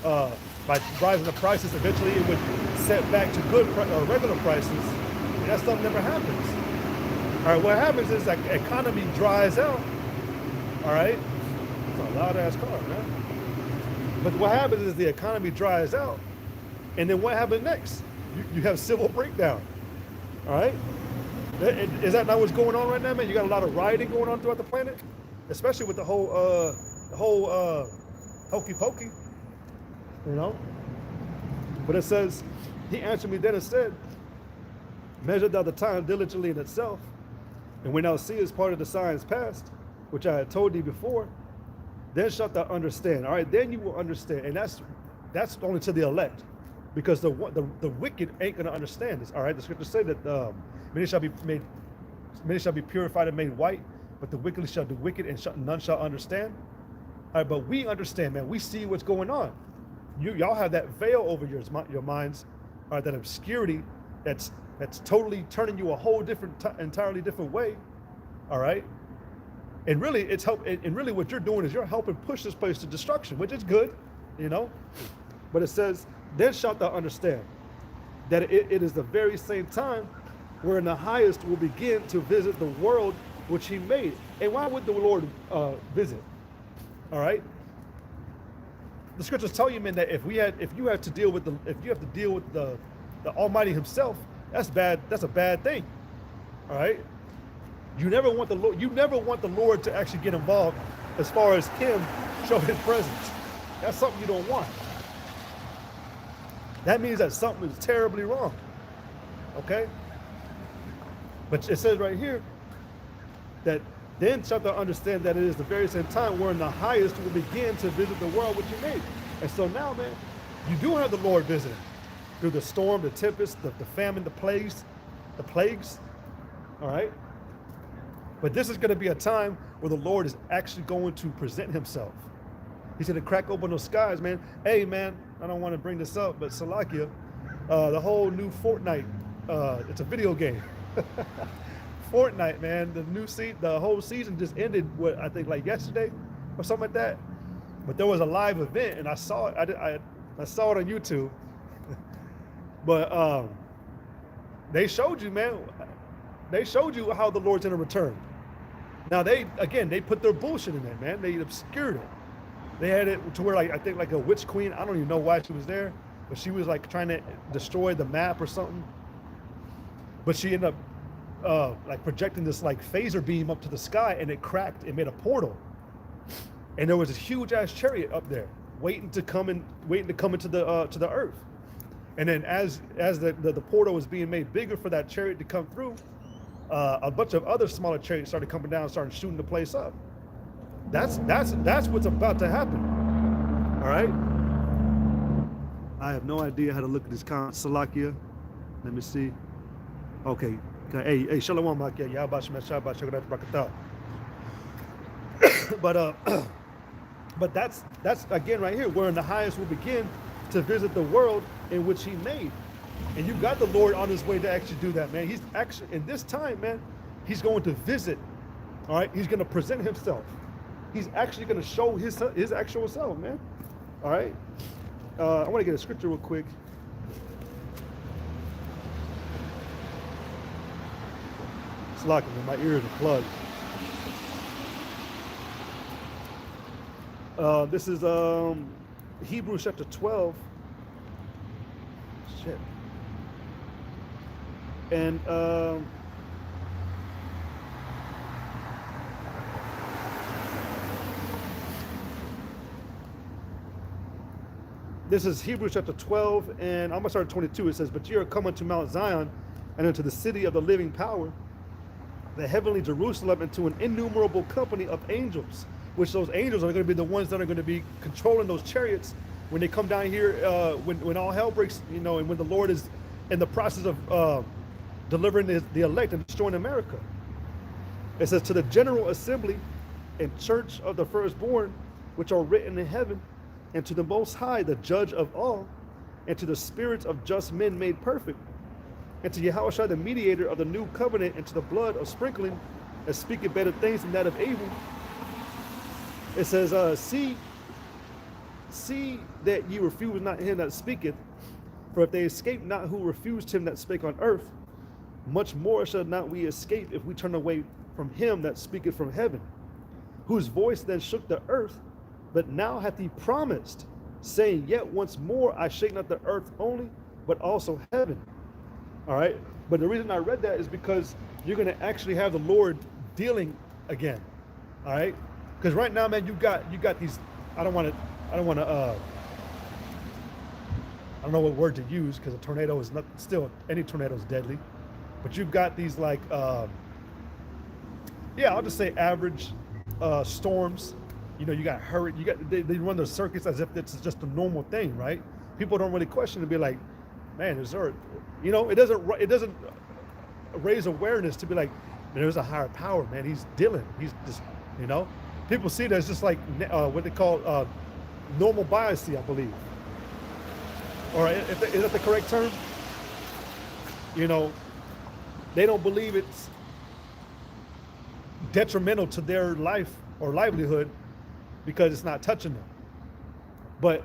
A: eventually it would set back to good regular prices. And that stuff never happens. All right, what happens is that economy dries out. All right, it's a loud ass car, man. But what happens is the economy dries out, and then what happens next? You have civil breakdown. All right, is that not what's going on right now, man? You got a lot of rioting going on throughout the planet, especially with the whole hokey pokey, But it says, he answered me then and said, measure thou the time diligently in itself, and when thou seest part of the signs past, which I had told thee before, then shalt thou understand. All right, then you will understand, and that's only to the elect, because the wicked ain't gonna understand this. All right, the scriptures say that many shall be purified and made white, but the wicked shall do wicked, and none shall understand. All right, but we understand, man. We see what's going on. Y'all have that veil over your minds, all right, that obscurity that's totally turning you a whole entirely different way. All right, and really and really what you're doing is you're helping push this place to destruction, which is good, But it says, then shalt thou understand that it is the very same time wherein the highest will begin to visit the world which he made. And why would the Lord visit? All right. The scriptures tell you, man, that if you have to deal with the Almighty Himself, that's bad. That's a bad thing. All right. You never want the Lord to actually get involved as far as Him show His presence. That's something you don't want. That means that something is terribly wrong. Okay. But it says right here that then shalt thou understand that it is the very same time wherein the highest will begin to visit the world which He made. And so now, man, you do have the Lord visiting through the storm, the tempest, the famine, the plagues. All right. But this is going to be a time where the Lord is actually going to present Himself. He's going to crack open those skies, man. Hey, man, I don't want to bring this up, but Salakia, the whole new Fortnite, it's a video game. Fortnite, man, the whole season just ended, I think like yesterday or something like that. But there was a live event, and I saw it. I saw it on YouTube. But they showed you, man. They showed you how the Lord's going to return. Now they put their bullshit in there, man. They obscured it. They had it to where I think like a witch queen. I don't even know why she was there, but she was like trying to destroy the map or something. But she ended up projecting this like phaser beam up to the sky, and it cracked. It made a portal, and there was this huge ass chariot up there waiting to come into the earth. And then as the portal was being made bigger for that chariot to come through, a bunch of other smaller chariots started coming down and started shooting the place up. That's what's about to happen. All right. I have no idea how to look at this comments. Salakia. Let me see. Okay. Hey, Shalom, Makia. But that's again right here, wherein the highest will begin to visit the world in which He made. And you got the Lord on His way to actually do that, man. He's actually, in this time, man, He's going to visit. All right. He's going to present Himself. He's actually going to show his actual self, man. All right. I want to get a scripture real quick. It's locking me. My ears are plugged. This is Hebrews chapter 12. shit. And this is Hebrews chapter 12, and I'm going to start at 22. It says, but ye are come unto Mount Zion, and unto the city of the living power, the heavenly Jerusalem, and to an innumerable company of angels, which those angels are going to be the ones that are going to be controlling those chariots when they come down here, when all hell breaks, you know, and when the Lord is in the process of delivering the elect and destroying America. It says, to the general assembly and church of the firstborn, which are written in heaven, and to the Most High, the judge of all, and to the spirits of just men made perfect, and to Yahushua, the mediator of the new covenant, and to the blood of sprinkling, that speaketh better things than that of Abel. It says, see that ye refuse not him that speaketh, for if they escape not who refused him that spake on earth, much more shall not we escape if we turn away from him that speaketh from heaven, whose voice then shook the earth, but now hath he promised, saying, yet once more I shake not the earth only, but also heaven. All right, but the reason I read that is because you're going to actually have the Lord dealing again. All right, because right now, man, you got these. I don't know what word to use, because a tornado is not, still any tornado is deadly, but you've got these like yeah, I'll just say average storms. You know, you got hurricane. They run their circuits as if it's just a normal thing, right? People don't really question to be like, man, is there, you know, it doesn't raise awareness to be like, man, there's a higher power, man. He's dealing. He's just, you know, people see that as just like what they call normal bias, I believe. Or is that the correct term? You know, they don't believe it's detrimental to their life or livelihood because it's not touching them. But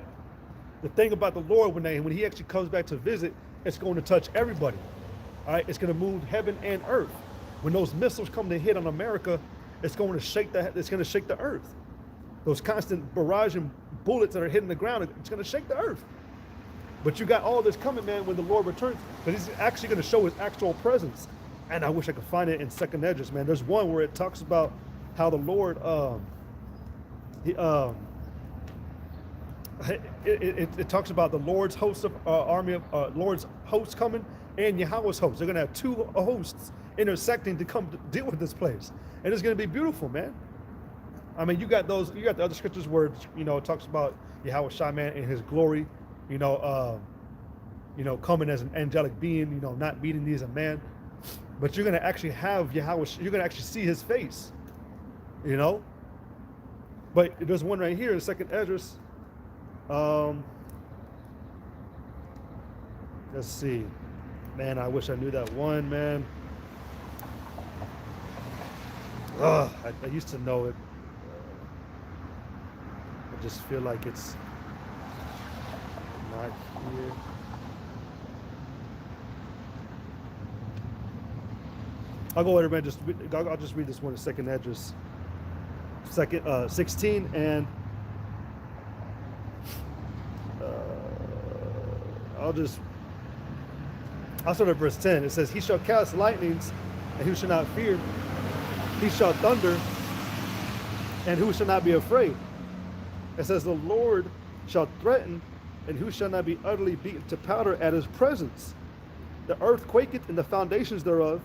A: the thing about the Lord, when he actually comes back to visit, it's going to touch everybody. All right, it's going to move heaven and earth. When those missiles come to hit on America, it's going to shake the earth. Those constant barrage and bullets that are hitting the ground, it's going to shake the earth. But you got all this coming, man, when the Lord returns, because he's actually going to show his actual presence. And I wish I could find it in Second Esdras, man. There's one where it talks about how the Lord, it talks about the Lord's host of army of Lord's hosts coming and Yahweh's hosts. They're going to have two hosts intersecting to come to deal with this place, and it's going to be beautiful, man. I mean, you got the other scriptures where, you know, it talks about Yahweh Shai, man, and his glory, you know, coming as an angelic being, you know, not meeting thee as a man. But you're going to actually have Yahweh, you're going to actually see his face, you know. But there's one right here in Second Esdras. Let's see. Man, I wish I knew that one, man. I used to know it. I just feel like it's not here. I'll go ahead, man. I'll just read this one in Second Esdras, 16, and I'll start at verse 10. It says, he shall cast lightnings, and who shall not fear? He shall thunder, and who shall not be afraid? It says, the Lord shall threaten, and who shall not be utterly beaten to powder at his presence? The earth quaketh, and the foundations thereof.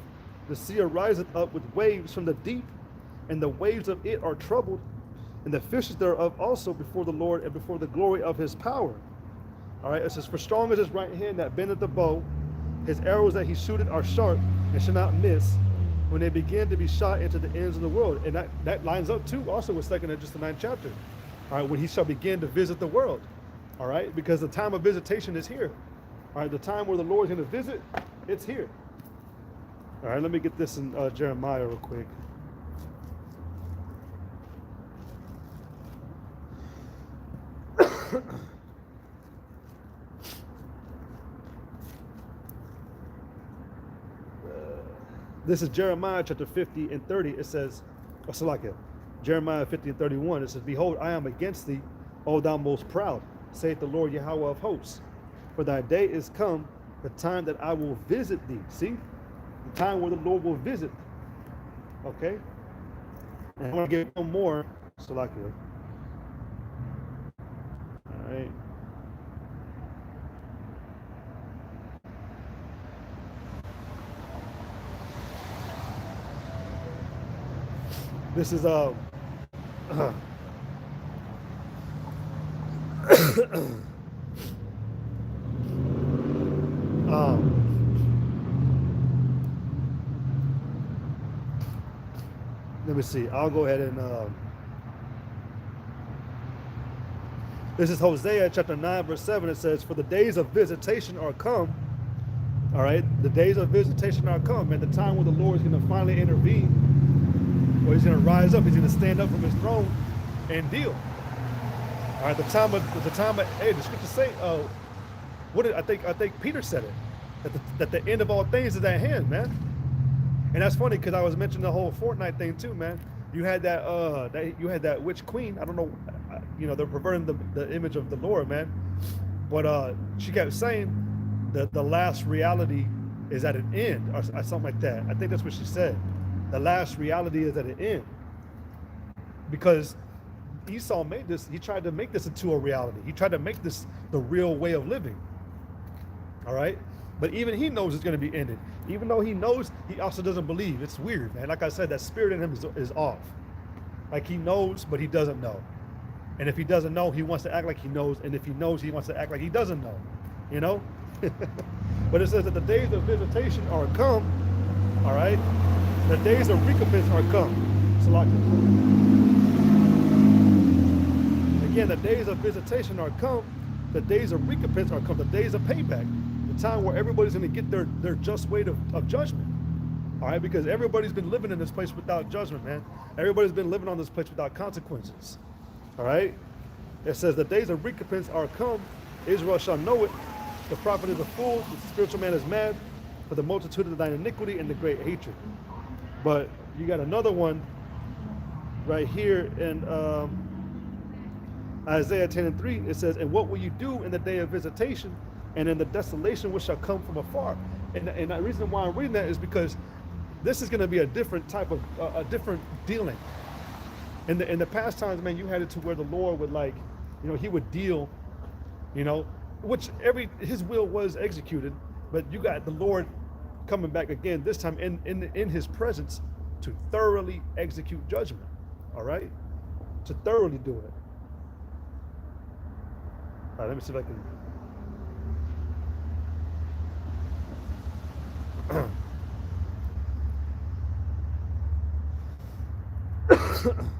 A: The sea ariseth up with waves from the deep, and the waves of it are troubled, and the fishes thereof also before the Lord and before the glory of his power. All right, it says, for strong is his right hand that bendeth the bow, his arrows that he shooteth are sharp and shall not miss, when they begin to be shot into the ends of the world. And that lines up too also with Second Esdras, the 9th chapter. All right, when he shall begin to visit the world. All right, because the time of visitation is here. All right, the time where the Lord is going to visit, it's here. All right, let me get this in Jeremiah real quick. This is Jeremiah chapter 50 and 30. It says, Jeremiah 50 and 31. It says, behold, I am against thee, O thou most proud, saith the Lord Yahweh of hosts. For thy day is come the time that I will visit thee. See? The time where the Lord will visit. Okay? And I want to get one more. Salakia. All right. This is let me see. I'll go ahead and this is Hosea chapter 9 verse 7. It says, for the days of visitation are come. All right, the days of visitation are come, and the time where the Lord is going to finally intervene, where he's going to rise up, he's going to stand up from his throne and deal. All right, the time of hey, the scriptures say, what did I think Peter said it, that the end of all things is at hand, man. And that's funny because I was mentioning the whole Fortnite thing too, man. You had that witch queen. I don't know, they're perverting the image of the Lord, man. But she kept saying that the last reality is at an end, or something like that. I think that's what she said. The last reality is at an end. Because Esau made this, he tried to make this into a reality. He tried to make this the real way of living. All right? But even he knows it's going to be ended. Even though he knows, he also doesn't believe. It's weird, man. Like I said, that spirit in him is off. Like he knows, but he doesn't know. And if he doesn't know, he wants to act like he knows. And if he knows, he wants to act like he doesn't know. You know? But it says that the days of visitation are come. All right? The days of recompense are come. Again, the days of visitation are come. The days of recompense are come. The days of payback. The time where everybody's going to get their just weight of judgment. All right? Because everybody's been living in this place without judgment, man. Everybody's been living on this place without consequences. All right? It says the days of recompense are come. Israel shall know it. The prophet is a fool. The spiritual man is mad for the multitude of thine iniquity and the great hatred. But you got another one right here in Isaiah 10:3. It says, and what will you do in the day of visitation and in the desolation which shall come from afar? And the reason why I'm reading that is because this is going to be a different type of, a different dealing. In the past times, man, you had it to where the Lord would he would deal, which his will was executed, but you got the Lord coming back again, this time in his presence to thoroughly execute judgment. All right? To thoroughly do it. All right, let me see if I can.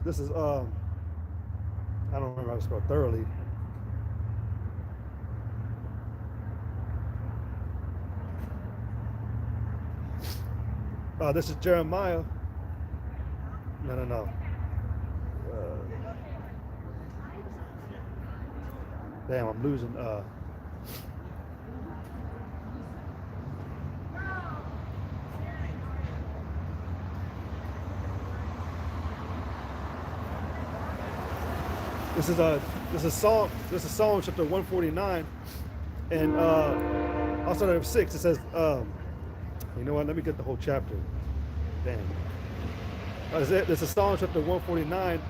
A: This is I don't remember how to spell thoroughly. This is Jeremiah. No. Damn, I'm losing. This is Psalm chapter 149, and also at 6 it says, you know what? Let me get the whole chapter. Damn. This is Psalm chapter 149,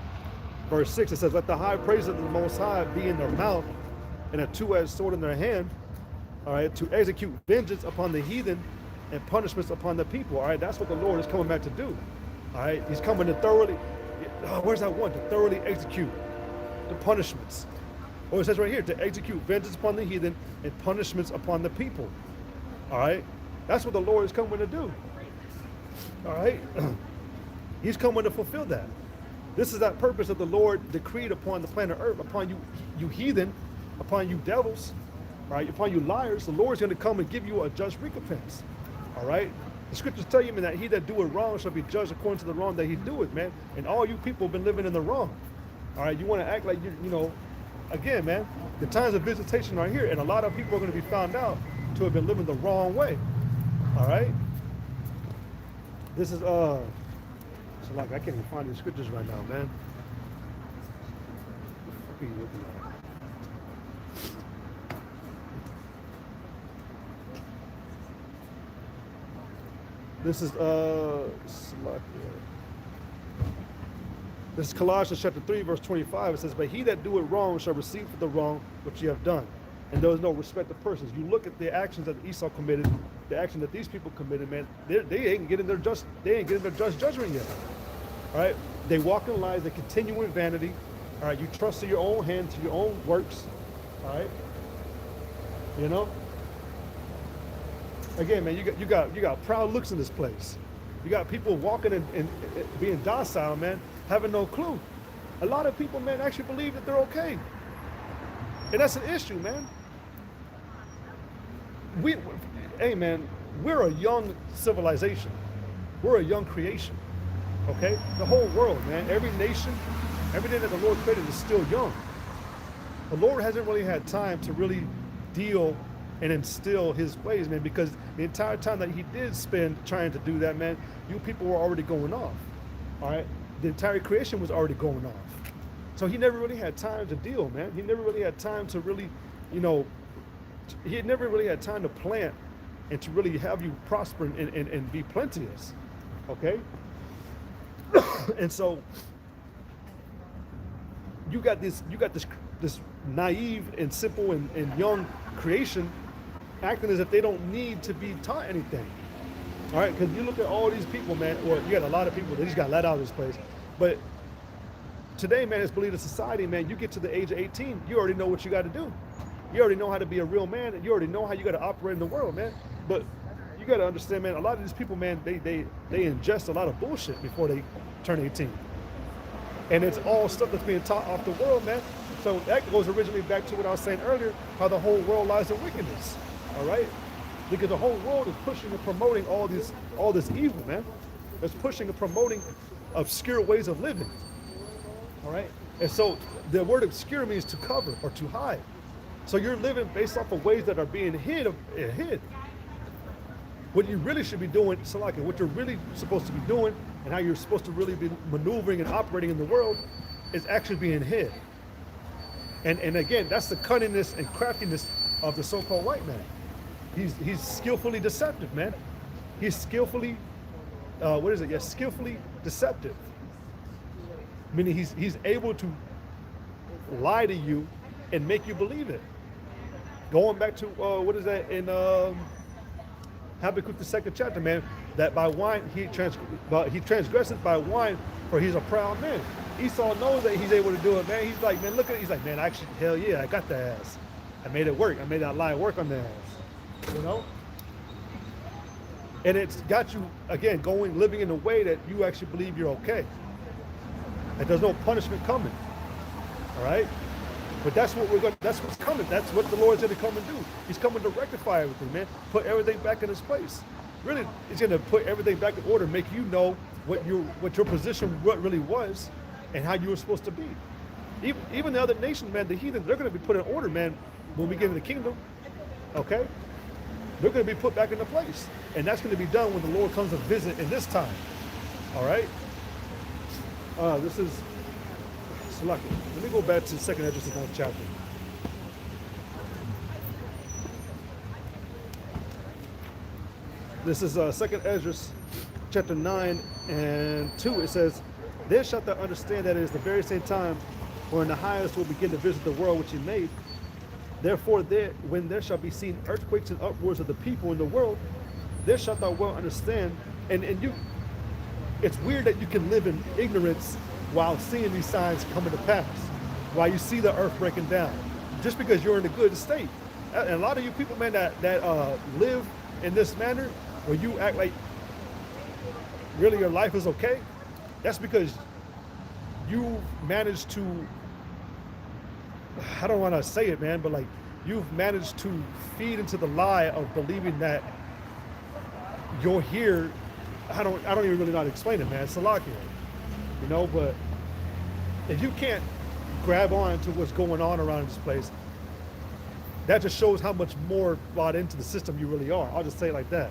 A: verse 6. It says, let the high praise of the Most High be in their mouth and a two-edged sword in their hand, all right, to execute vengeance upon the heathen and punishments upon the people. All right, that's what the Lord is coming back to do. All right, he's coming to thoroughly, where's that one? To thoroughly execute the punishments. Oh, it says right here, to execute vengeance upon the heathen and punishments upon the people. All right, that's what the Lord is coming to do. All right, he's coming to fulfill that. This is that purpose that the Lord decreed upon the planet Earth, upon you heathen, upon you devils, all right, upon you liars. The Lord's going to come and give you a just recompense. All right, the scriptures tell you, man, that he that doeth wrong shall be judged according to the wrong that he doeth, man. And all you people have been living in the wrong. All right, you want to act like again, man, the times of visitation are here, and a lot of people are going to be found out to have been living the wrong way. All right, this is so like I can't even find the scriptures right now, man. What are you looking at? This is this is Colossians chapter 3, verse 25. It says, "But he that doeth wrong shall receive for the wrong which ye have done. And there is no respect of persons." You look at the actions that Esau committed, the action that these people committed, man, they ain't getting their just judgment yet. All right? They walk in lies, they continue in vanity. All right, you trust to your own hand, to your own works. All right? You know? Again, man, you got proud looks in this place. You got people walking and being docile, man, having no clue. A lot of people, man, actually believe that they're okay. And that's an issue, man. Hey, man, we're a young civilization. We're a young creation, okay? The whole world, man, every nation, everything that the Lord created is still young. The Lord hasn't really had time to really deal and instill his ways, man, because the entire time that he did spend trying to do that, man, you people were already going off, all right? The entire creation was already going off. So he never really had time to deal, man. He never really had time to really, you know, he never really had time to plant and to really have you prosper and be plenteous, okay? And so you got this naive and simple and young creation acting as if they don't need to be taught anything. All right, because you look at all these people, man, well, you got a lot of people that just got let out of this place. But today, man, it's believed in society, man, you get to the age of 18, you already know what you got to do. You already know how to be a real man, and you already know how you got to operate in the world, man. But you got to understand, man, a lot of these people, man, they ingest a lot of bullshit before they turn 18. And it's all stuff that's being taught off the world, man. So that goes originally back to what I was saying earlier, how the whole world lies in wickedness, all right? Because the whole world is pushing and promoting all this evil, man. It's pushing and promoting obscure ways of living, all right? And so the word obscure means to cover or to hide. So you're living based off of ways that are being hid. What you really should be doing, Salaki, what you're really supposed to be doing and how you're supposed to really be maneuvering and operating in the world is actually being hid. And again, that's the cunningness and craftiness of the so-called white man. He's skillfully deceptive, man. He's skillfully, skillfully deceptive. Meaning he's able to lie to you and make you believe it. Going back to, what is that in Habakkuk the 2nd chapter, man, that by wine he transgresseth by wine, for he's a proud man. Esau knows that he's able to do it, man. He's like, man, look at it. He's like, man, actually, hell yeah, I got the ass. I made it work. I made that lie work on the ass, you know? And it's got you, again, living in a way that you actually believe you're okay. That there's no punishment coming, all right? But that's what's coming. That's what the Lord's going to come and do. He's coming to rectify everything, man. Put everything back in its place. Really, he's going to put everything back in order, make you know what your position really was and how you were supposed to be. Even the other nations, man, the heathen, they're going to be put in order, man, when we get in the kingdom, okay? They're going to be put back into place. And that's going to be done when the Lord comes to visit in this time, all right? This is Salaki. Let me go back to 2nd Esdras, the 9th chapter. This is 2nd Esdras, chapter 9 and 2. It says, "Then shalt thou understand that it is the very same time wherein the highest will begin to visit the world which he made. Therefore, when there shall be seen earthquakes and uproars of the people in the world, then shalt thou well understand." And it's weird that you can live in ignorance while seeing these signs coming to pass, while you see the earth breaking down, just because you're in a good state. And a lot of you people, man, that live in this manner, where you act like really your life is okay, that's because you managed to, I don't want to say it, man, but like you've managed to feed into the lie of believing that you're here. I don't even really know how to explain it, man. It's Salakia, you know. But if you can't grab on to what's going on around this place, that just shows how much more bought into the system you really are. I'll just say it like that.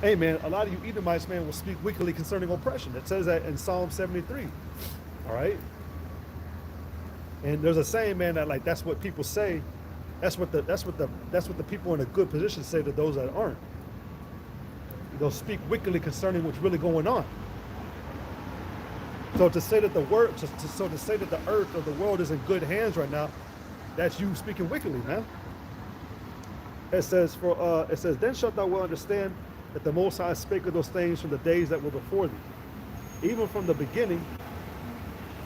A: Hey, man, a lot of you Edomites, man, will speak wickedly concerning oppression. It says that in Psalm 73, all right? And there's a saying, man, that like that's what people say That's what the people in a good position say to those that aren't. They'll speak wickedly concerning what's really going on. So to say that to say that the earth or the world is in good hands right now, that's you speaking wickedly, man. It says, then shalt thou well understand that the Most High spake of those things from the days that were before thee, even from the beginning.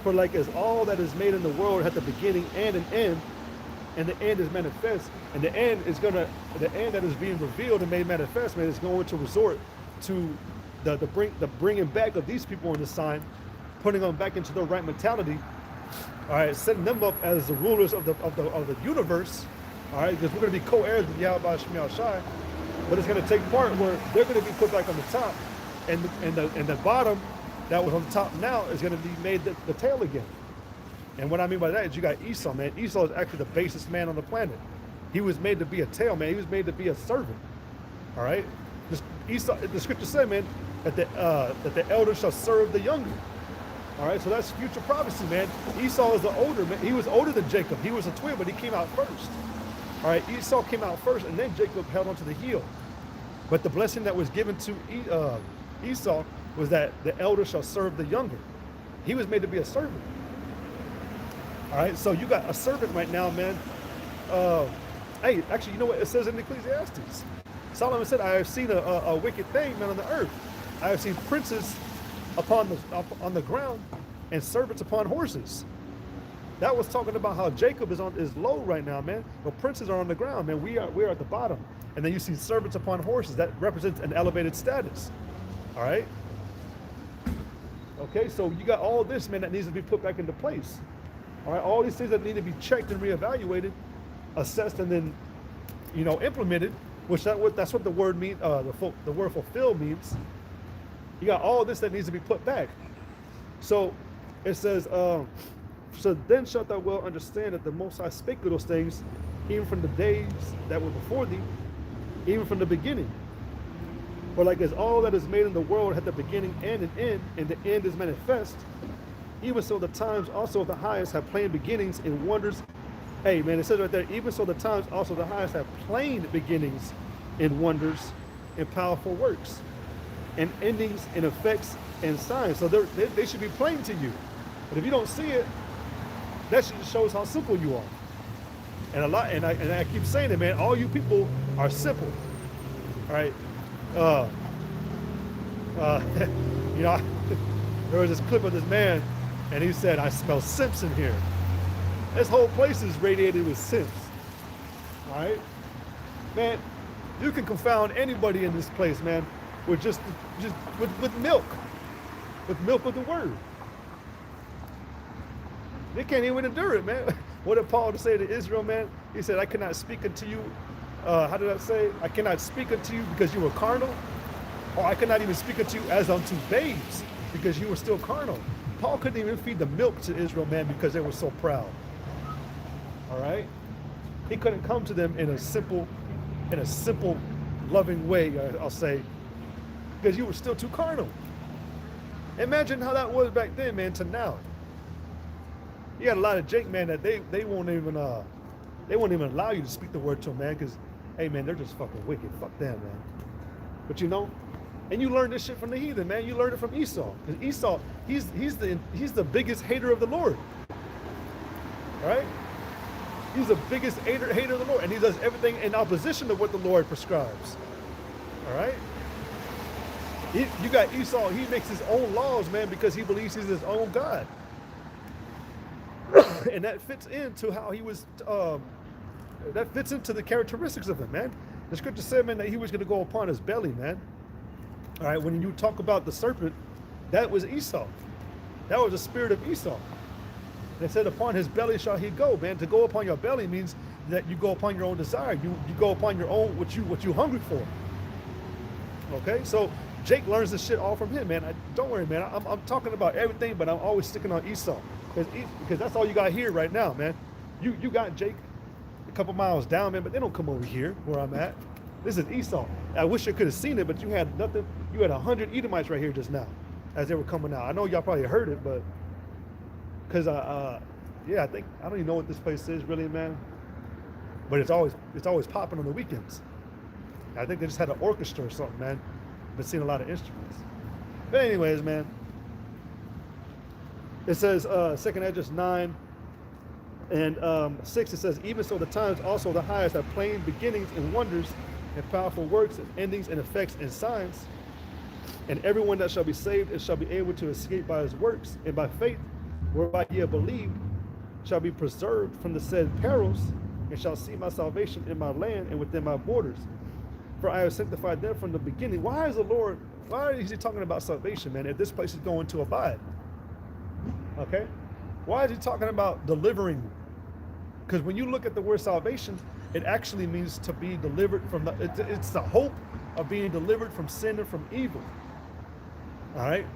A: For like as all that is made in the world had the beginning and an end, and the end is manifest, and the end that is being revealed and made manifest, man, is going to resort to the bringing back of these people in the sign, putting them back into their right mentality. All right, setting them up as the rulers of the universe. All right, because we're going to be co-heirs with Yahweh Shemiel Shai, but it's going to take part where they're going to be put back on the top, and the bottom that was on the top now is going to be made the tail again. And what I mean by that is you got Esau, man. Esau is actually the basest man on the planet. He was made to be a tail, man. He was made to be a servant. All right, Esau. The scripture said, man, that the elder shall serve the younger. All right, so that's future prophecy, man. Esau is the older man. He was older than Jacob. He was a twin, but he came out first. All right, Esau came out first, and then Jacob held onto the heel. But the blessing that was given to Esau was that the elder shall serve the younger. He was made to be a servant. All right, so you got a servant right now, man. Hey, actually, you know what it says in Ecclesiastes? Solomon said, I have seen a wicked thing, man, on the earth. I have seen princes on the ground and servants upon horses. That was talking about how Jacob is low right now, man. The princes are on the ground, man. We're at the bottom. And then you see servants upon horses. That represents an elevated status. All right? Okay, so you got all this, man, that needs to be put back into place. All right, all these things that need to be checked and reevaluated, assessed, and then, implemented, which that's what the word means, the word fulfill means. You got all this that needs to be put back. So it says, so then shalt thou well understand that the Most High spake of those things, even from the days that were before thee, even from the beginning. For like as all that is made in the world had the beginning and an end, and the end is manifest, even so the times also of the highest have plain beginnings in wonders. Hey, man, it says right there, even so the times also of the highest have plain beginnings in wonders and powerful works, and endings and effects and signs. So they should be plain to you. But if you don't see it, that just shows how simple you are. And I keep saying it, man, all you people are simple. All right. There was this clip of this man, and he said, I smell simps in here. This whole place is radiated with simps. All right? Man, you can confound anybody in this place, man, with just with milk. With milk of the word. They can't even endure it, man. What did Paul say to Israel, man? He said, I cannot speak unto you. How did I say? I cannot speak unto you because you were carnal. Or I cannot even speak unto you as unto babes because you were still carnal. Paul couldn't even feed the milk to Israel, man, because they were so proud. All right? He couldn't come to them in a simple, loving way, I'll say, because you were still too carnal. Imagine how that was back then, man, to now. You got a lot of Jake, man, that they won't even allow you to speak the word to them, man, because, hey, man, they're just fucking wicked. Fuck them, man. But and you learn this shit from the heathen, man. You learned it from Esau, because Esau, he's the biggest hater of the Lord. All right? He's the biggest hater of the Lord, and he does everything in opposition to what the Lord prescribes. All right? You got Esau, he makes his own laws, man, because he believes he's his own God. And that fits into how he was, that fits into the characteristics of him, man. The scripture said, man, that he was going to go upon his belly, man. All right, when you talk about the serpent, that was Esau. That was the spirit of Esau. They said, upon his belly shall he go, man. To go upon your belly means that you go upon your own desire. You go upon your own, what you hungry for. Okay, so Jake learns this shit all from him, man. Don't worry, man. I'm talking about everything, but I'm always sticking on Esau. Because that's all you got here right now, man. You got Jake a couple miles down, man, but they don't come over here where I'm at. This is Esau. I wish you could have seen it, but you had nothing. You had 100 Edomites right here just now as they were coming out. I know y'all probably heard it, but because yeah, I don't even know what this place is really, man. but it's always popping on the weekends. I think they just had an orchestra or something, man. Been seeing a lot of instruments. But anyways, man, it says 2nd Esdras 9 and 6. It says, even so the times also the highest have plain beginnings and wonders and powerful works and endings and effects and signs. And everyone that shall be saved and shall be able to escape by his works and by faith, whereby ye have believed, shall be preserved from the said perils, and shall see my salvation in my land and within my borders. For I have sanctified them from the beginning. Why is he talking about salvation, man, if this place is going to abide? Okay? Why is he talking about delivering? Because when you look at the word salvation, it actually means to be delivered from it's the hope of being delivered from sin and from evil. All right?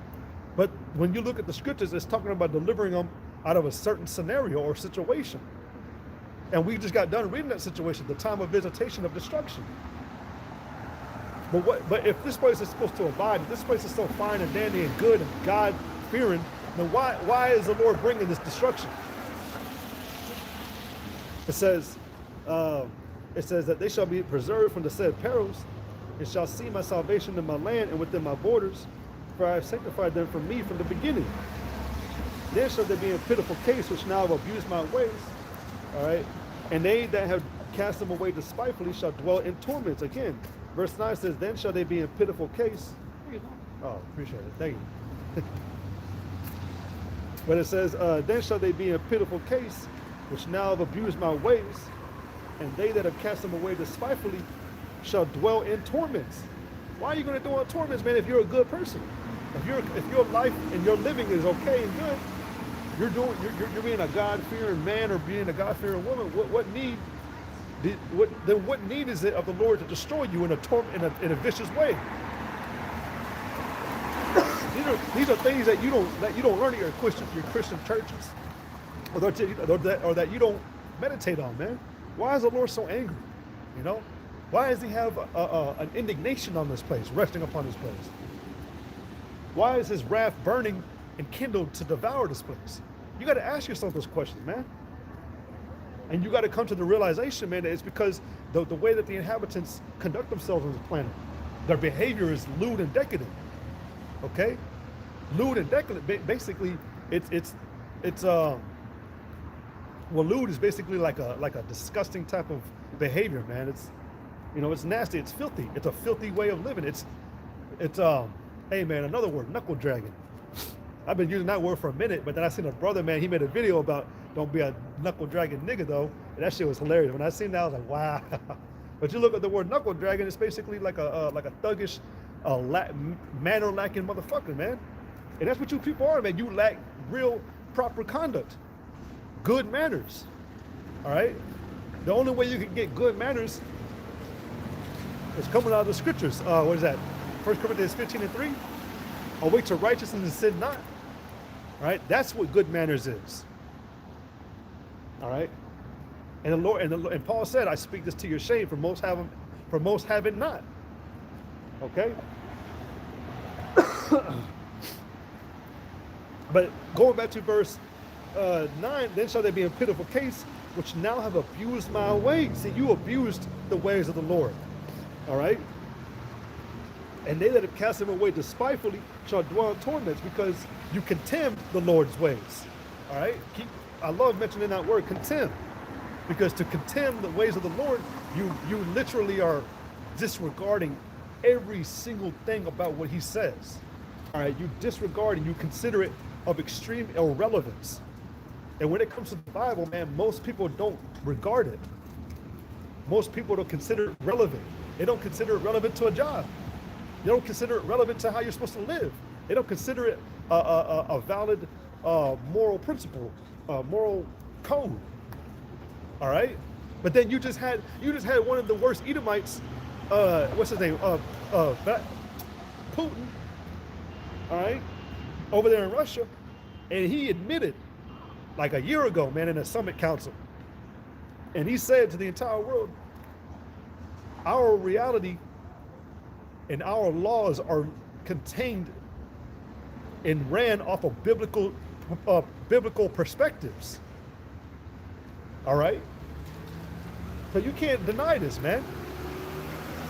A: But when you look at the scriptures, it's talking about delivering them out of a certain scenario or situation. And we just got done reading that situation, the time of visitation of destruction. But if this place is supposed to abide, if this place is so fine and dandy and good and God-fearing, then why is the Lord bringing this destruction? It says that they shall be preserved from the said perils, and shall see my salvation in my land and within my borders, for I have sanctified them from me from the beginning. Then shall they be in pitiful case, which now have abused my ways. All right. And they that have cast them away despitefully shall dwell in torments. Again, verse 9 says, then shall they be in pitiful case. Oh, appreciate it. Thank you. But it says, then shall they be in pitiful case, which now have abused my ways. And they that have cast them away despitefully shall dwell in torments. Why are you going to dwell in torments, man, if you're a good person? If your life and your living is okay and good, you're being a God-fearing man or being a God-fearing woman. What need is it of the Lord to destroy you in a vicious way? These are things that you don't learn at your Christian churches, or that you don't meditate on, man. Why is the Lord so angry? You know, why does He have an indignation on this place, resting upon this place? Why is His wrath burning and kindled to devour this place? You got to ask yourself those questions, man. And you got to come to the realization, man, that it's because the way that the inhabitants conduct themselves on this planet, their behavior is lewd and decadent. Okay, lewd and decadent. Basically, lewd is basically like a disgusting type of behavior, man. It's nasty. It's filthy. It's a filthy way of living. Hey, man, another word, knuckle dragging. I've been using that word for a minute, but then I seen a brother, man, he made a video about don't be a knuckle dragging nigga, though. And that shit was hilarious. When I seen that, I was like, wow. But you look at the word knuckle dragging, it's basically like a thuggish, manner lacking motherfucker, man. And that's what you people are, man. You lack real proper conduct, good manners. All right. The only way you can get good manners is coming out of the scriptures. What is that? 1 Corinthians 15:3. Await to righteousness and sin not. All right. That's what good manners is. All right. And the Lord and Paul said, "I speak this to your shame, for most have it not." Okay. But going back to verse 9, then shall they be in pitiful case, which now have abused my ways. See, you abused the ways of the Lord. All right. And they that have cast them away despitefully shall dwell in torments, because you contemned the Lord's ways. All right. I love mentioning that word, contemn, because to contemn the ways of the Lord, you literally are disregarding every single thing about what He says. All right. You disregard and you consider it of extreme irrelevance. And when it comes to the Bible, man, most people don't regard it. Most people don't consider it relevant. They don't consider it relevant to a job. They don't consider it relevant to how you're supposed to live. They don't consider it a valid moral principle, moral code. All right, but then you just had one of the worst Edomites. What's his name? Putin. All right, over there in Russia, and he admitted, like a year ago, man, in a summit council, and he said to the entire world, our reality and our laws are contained and ran off of biblical perspectives. All right. So you can't deny this, man.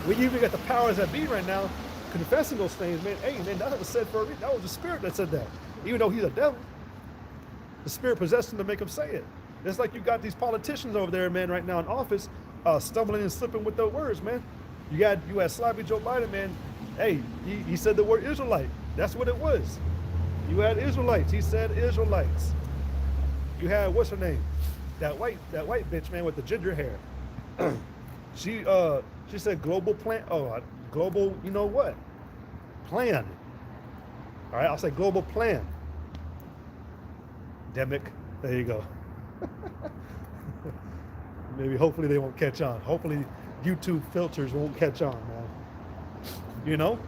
A: We even got the powers that be right now confessing those things, man. Hey, man, that was said for a reason. That was the spirit that said that. Even though he's a devil, the spirit possessed him to make him say it. It's like you got these politicians over there, man, right now in office, stumbling and slipping with their words, man. You had sloppy Joe Biden, man. Hey, he said the word Israelite. That's what it was. You had Israelites. He said Israelites. You had, what's her name? That white bitch, man, with the ginger hair. She said global plan. Oh, global. You know what? Plan. All right, I'll say global plan. Demic. There you go. Maybe, hopefully they won't catch on. Hopefully YouTube filters won't catch on, man. You know?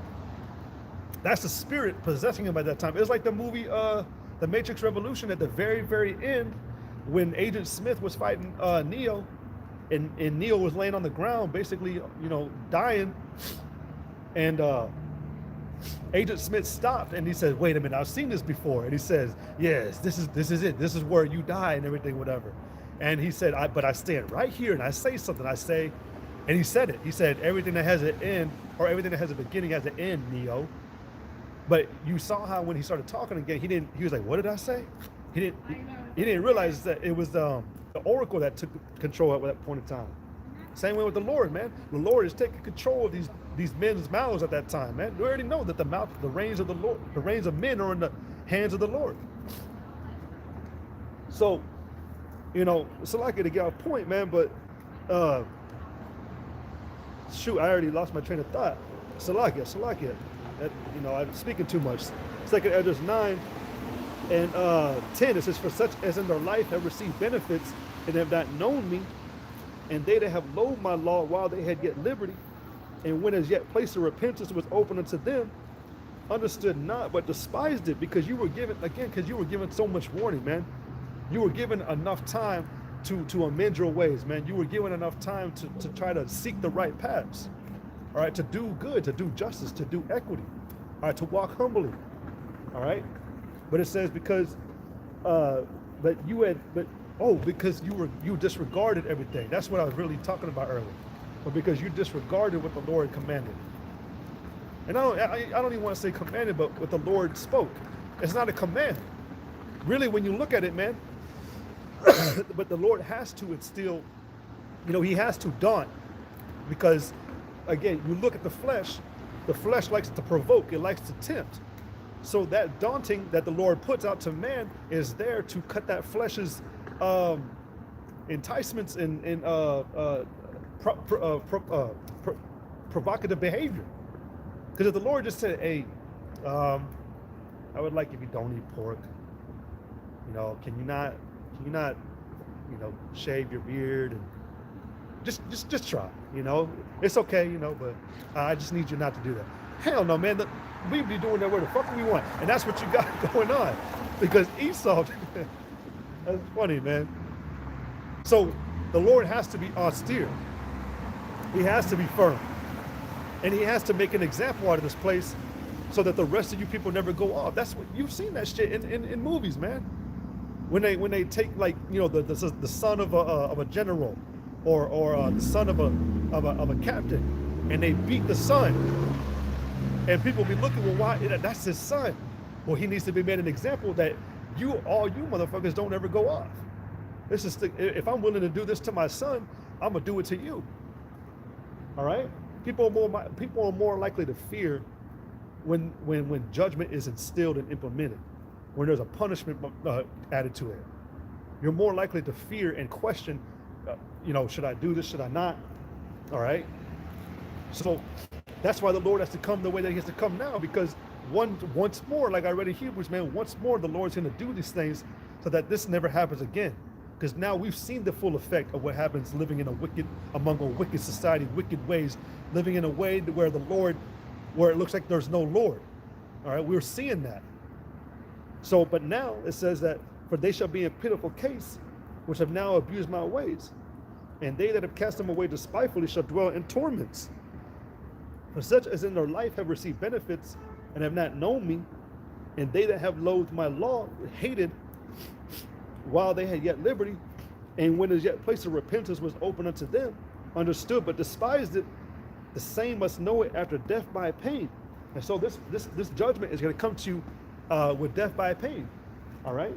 A: That's the spirit possessing him at that time. It was like the movie The Matrix Revolution at the very, very end when Agent Smith was fighting Neo, and Neo was laying on the ground, basically, you know, dying. And Agent Smith stopped and he said, "Wait a minute, I've seen this before." And he says, "Yes, this is it. This is where you die and everything, whatever." And he said, "But I stand right here and I say something. I say," and he said it. He said, "Everything that has an end, or everything that has a beginning has an end, Neo." But you saw how when he started talking again, he was like, "What did I say?" He didn't realize that it was the oracle that took control at that point in time. Same way with the Lord, man. The Lord is taking control of these men's mouths at that time, man. We already know that the reins of the Lord, the reins of men are in the hands of the Lord. So, you know, it's like to get a point, man, but shoot, I already lost my train of thought. Salakia. That, you know, I'm speaking too much. 2 Esdras 9 and 10, it says, "For such as in their life have received benefits and have not known me, and they that have loathed my law while they had yet liberty, and when as yet place of repentance was open unto them, understood not, but despised it," because you were given so much warning, man. You were given enough time to amend your ways, man. You were given enough time to try to seek the right paths. All right, to do good, to do justice, to do equity, all right, to walk humbly, all right. But it says because because you disregarded everything. That's what I was really talking about earlier. But because you disregarded what the Lord commanded, and I don't even want to say commanded, but what the Lord spoke. It's not a command, really, when you look at it, man. But the Lord has to instill, you know, he has to daunt, because again, you look at the flesh likes to provoke, it likes to tempt. So that daunting that the Lord puts out to man is there to cut that flesh's enticements and provocative behavior. Because if the Lord just said, "Hey, I would like if you don't eat pork, you know, can you not, you know, shave your beard and just try, you know, it's okay, you know, but I just need you not to do that." Hell no, man. We be doing that where the fuck we want, and that's what you got going on. Because Esau, that's funny, man. So the Lord has to be austere. He has to be firm, and he has to make an example out of this place, so that the rest of you people never go off. That's what you've seen that shit in movies, man. When they take, like, you know, the son of a general, or the son of a captain, and they beat the son, and people be looking, well, why? That's his son. Well, he needs to be made an example that all you motherfuckers don't ever go off. This is if I'm willing to do this to my son, I'm gonna do it to you. All right. People are more likely to fear when judgment is instilled and implemented, when there's a punishment added to it. You're more likely to fear and question, you know, should I do this? Should I not? All right. So that's why the Lord has to come the way that he has to come now, because once more, like I read in Hebrews, man, once more the Lord's going to do these things so that this never happens again. Because now we've seen the full effect of what happens living in among a wicked society, wicked ways, living in a way where it looks like there's no Lord. All right, we're seeing that. So, but now it says that, "For they shall be in pitiful case, which have now abused my ways. And they that have cast them away despitefully shall dwell in torments. For such as in their life have received benefits and have not known me, and they that have loathed my law, hated, while they had yet liberty, And when as yet place of repentance was open unto them, understood, but despised it, the same must know it after death by pain. And so this judgment is going to come to you with death by pain. All right?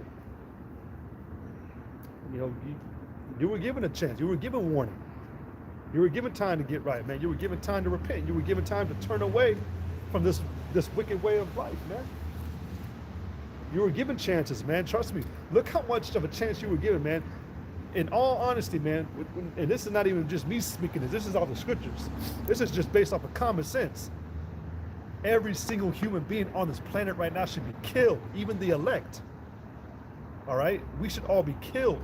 A: You know, you were given a chance. You were given warning. You were given time to get right, man. You were given time to repent. You were given time to turn away from this wicked way of life, man. You were given chances, man. Trust me. Look how much of a chance you were given, man. In all honesty, man, and this is not even just me speaking this is all the scriptures. This is just based off of common sense. Every single human being on this planet right now should be killed, even the elect. All right? We should all be killed.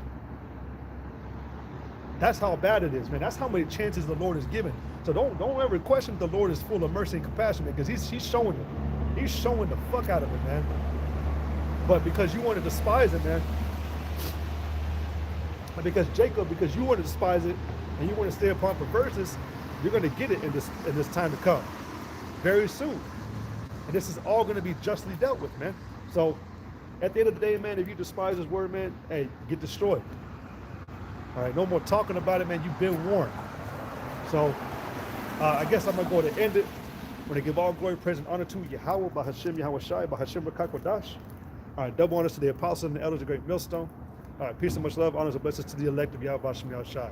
A: That's how bad it is, man. That's how many chances the Lord has given. So don't ever question the Lord is full of mercy and compassion, man, because he's showing it. He's showing the fuck out of it, man. But because you want to despise it, man, because you want to despise it and you want to stay upon perverseness, you're going to get it in this time to come, very soon. And this is all going to be justly dealt with, man. So at the end of the day, man, if you despise His word, man, hey, get destroyed. All right, no more talking about it, man. You've been warned. So I guess I'm going to go to end it. I'm going to give all glory, praise, and honor to Yahweh, Bahashem Yahweh Shai, Bahashem Rakakwadash. All right, double honors to the apostles and the elders of the great millstone. All right, peace and much love, honors and blessings to the elect of Yahweh Bashem Yahweh Shai.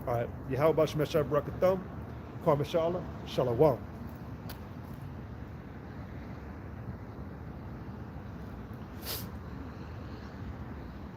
A: All right, Yahweh Bashem Yahweh Shai, Barakathum, Kwame Shalom, Shalom.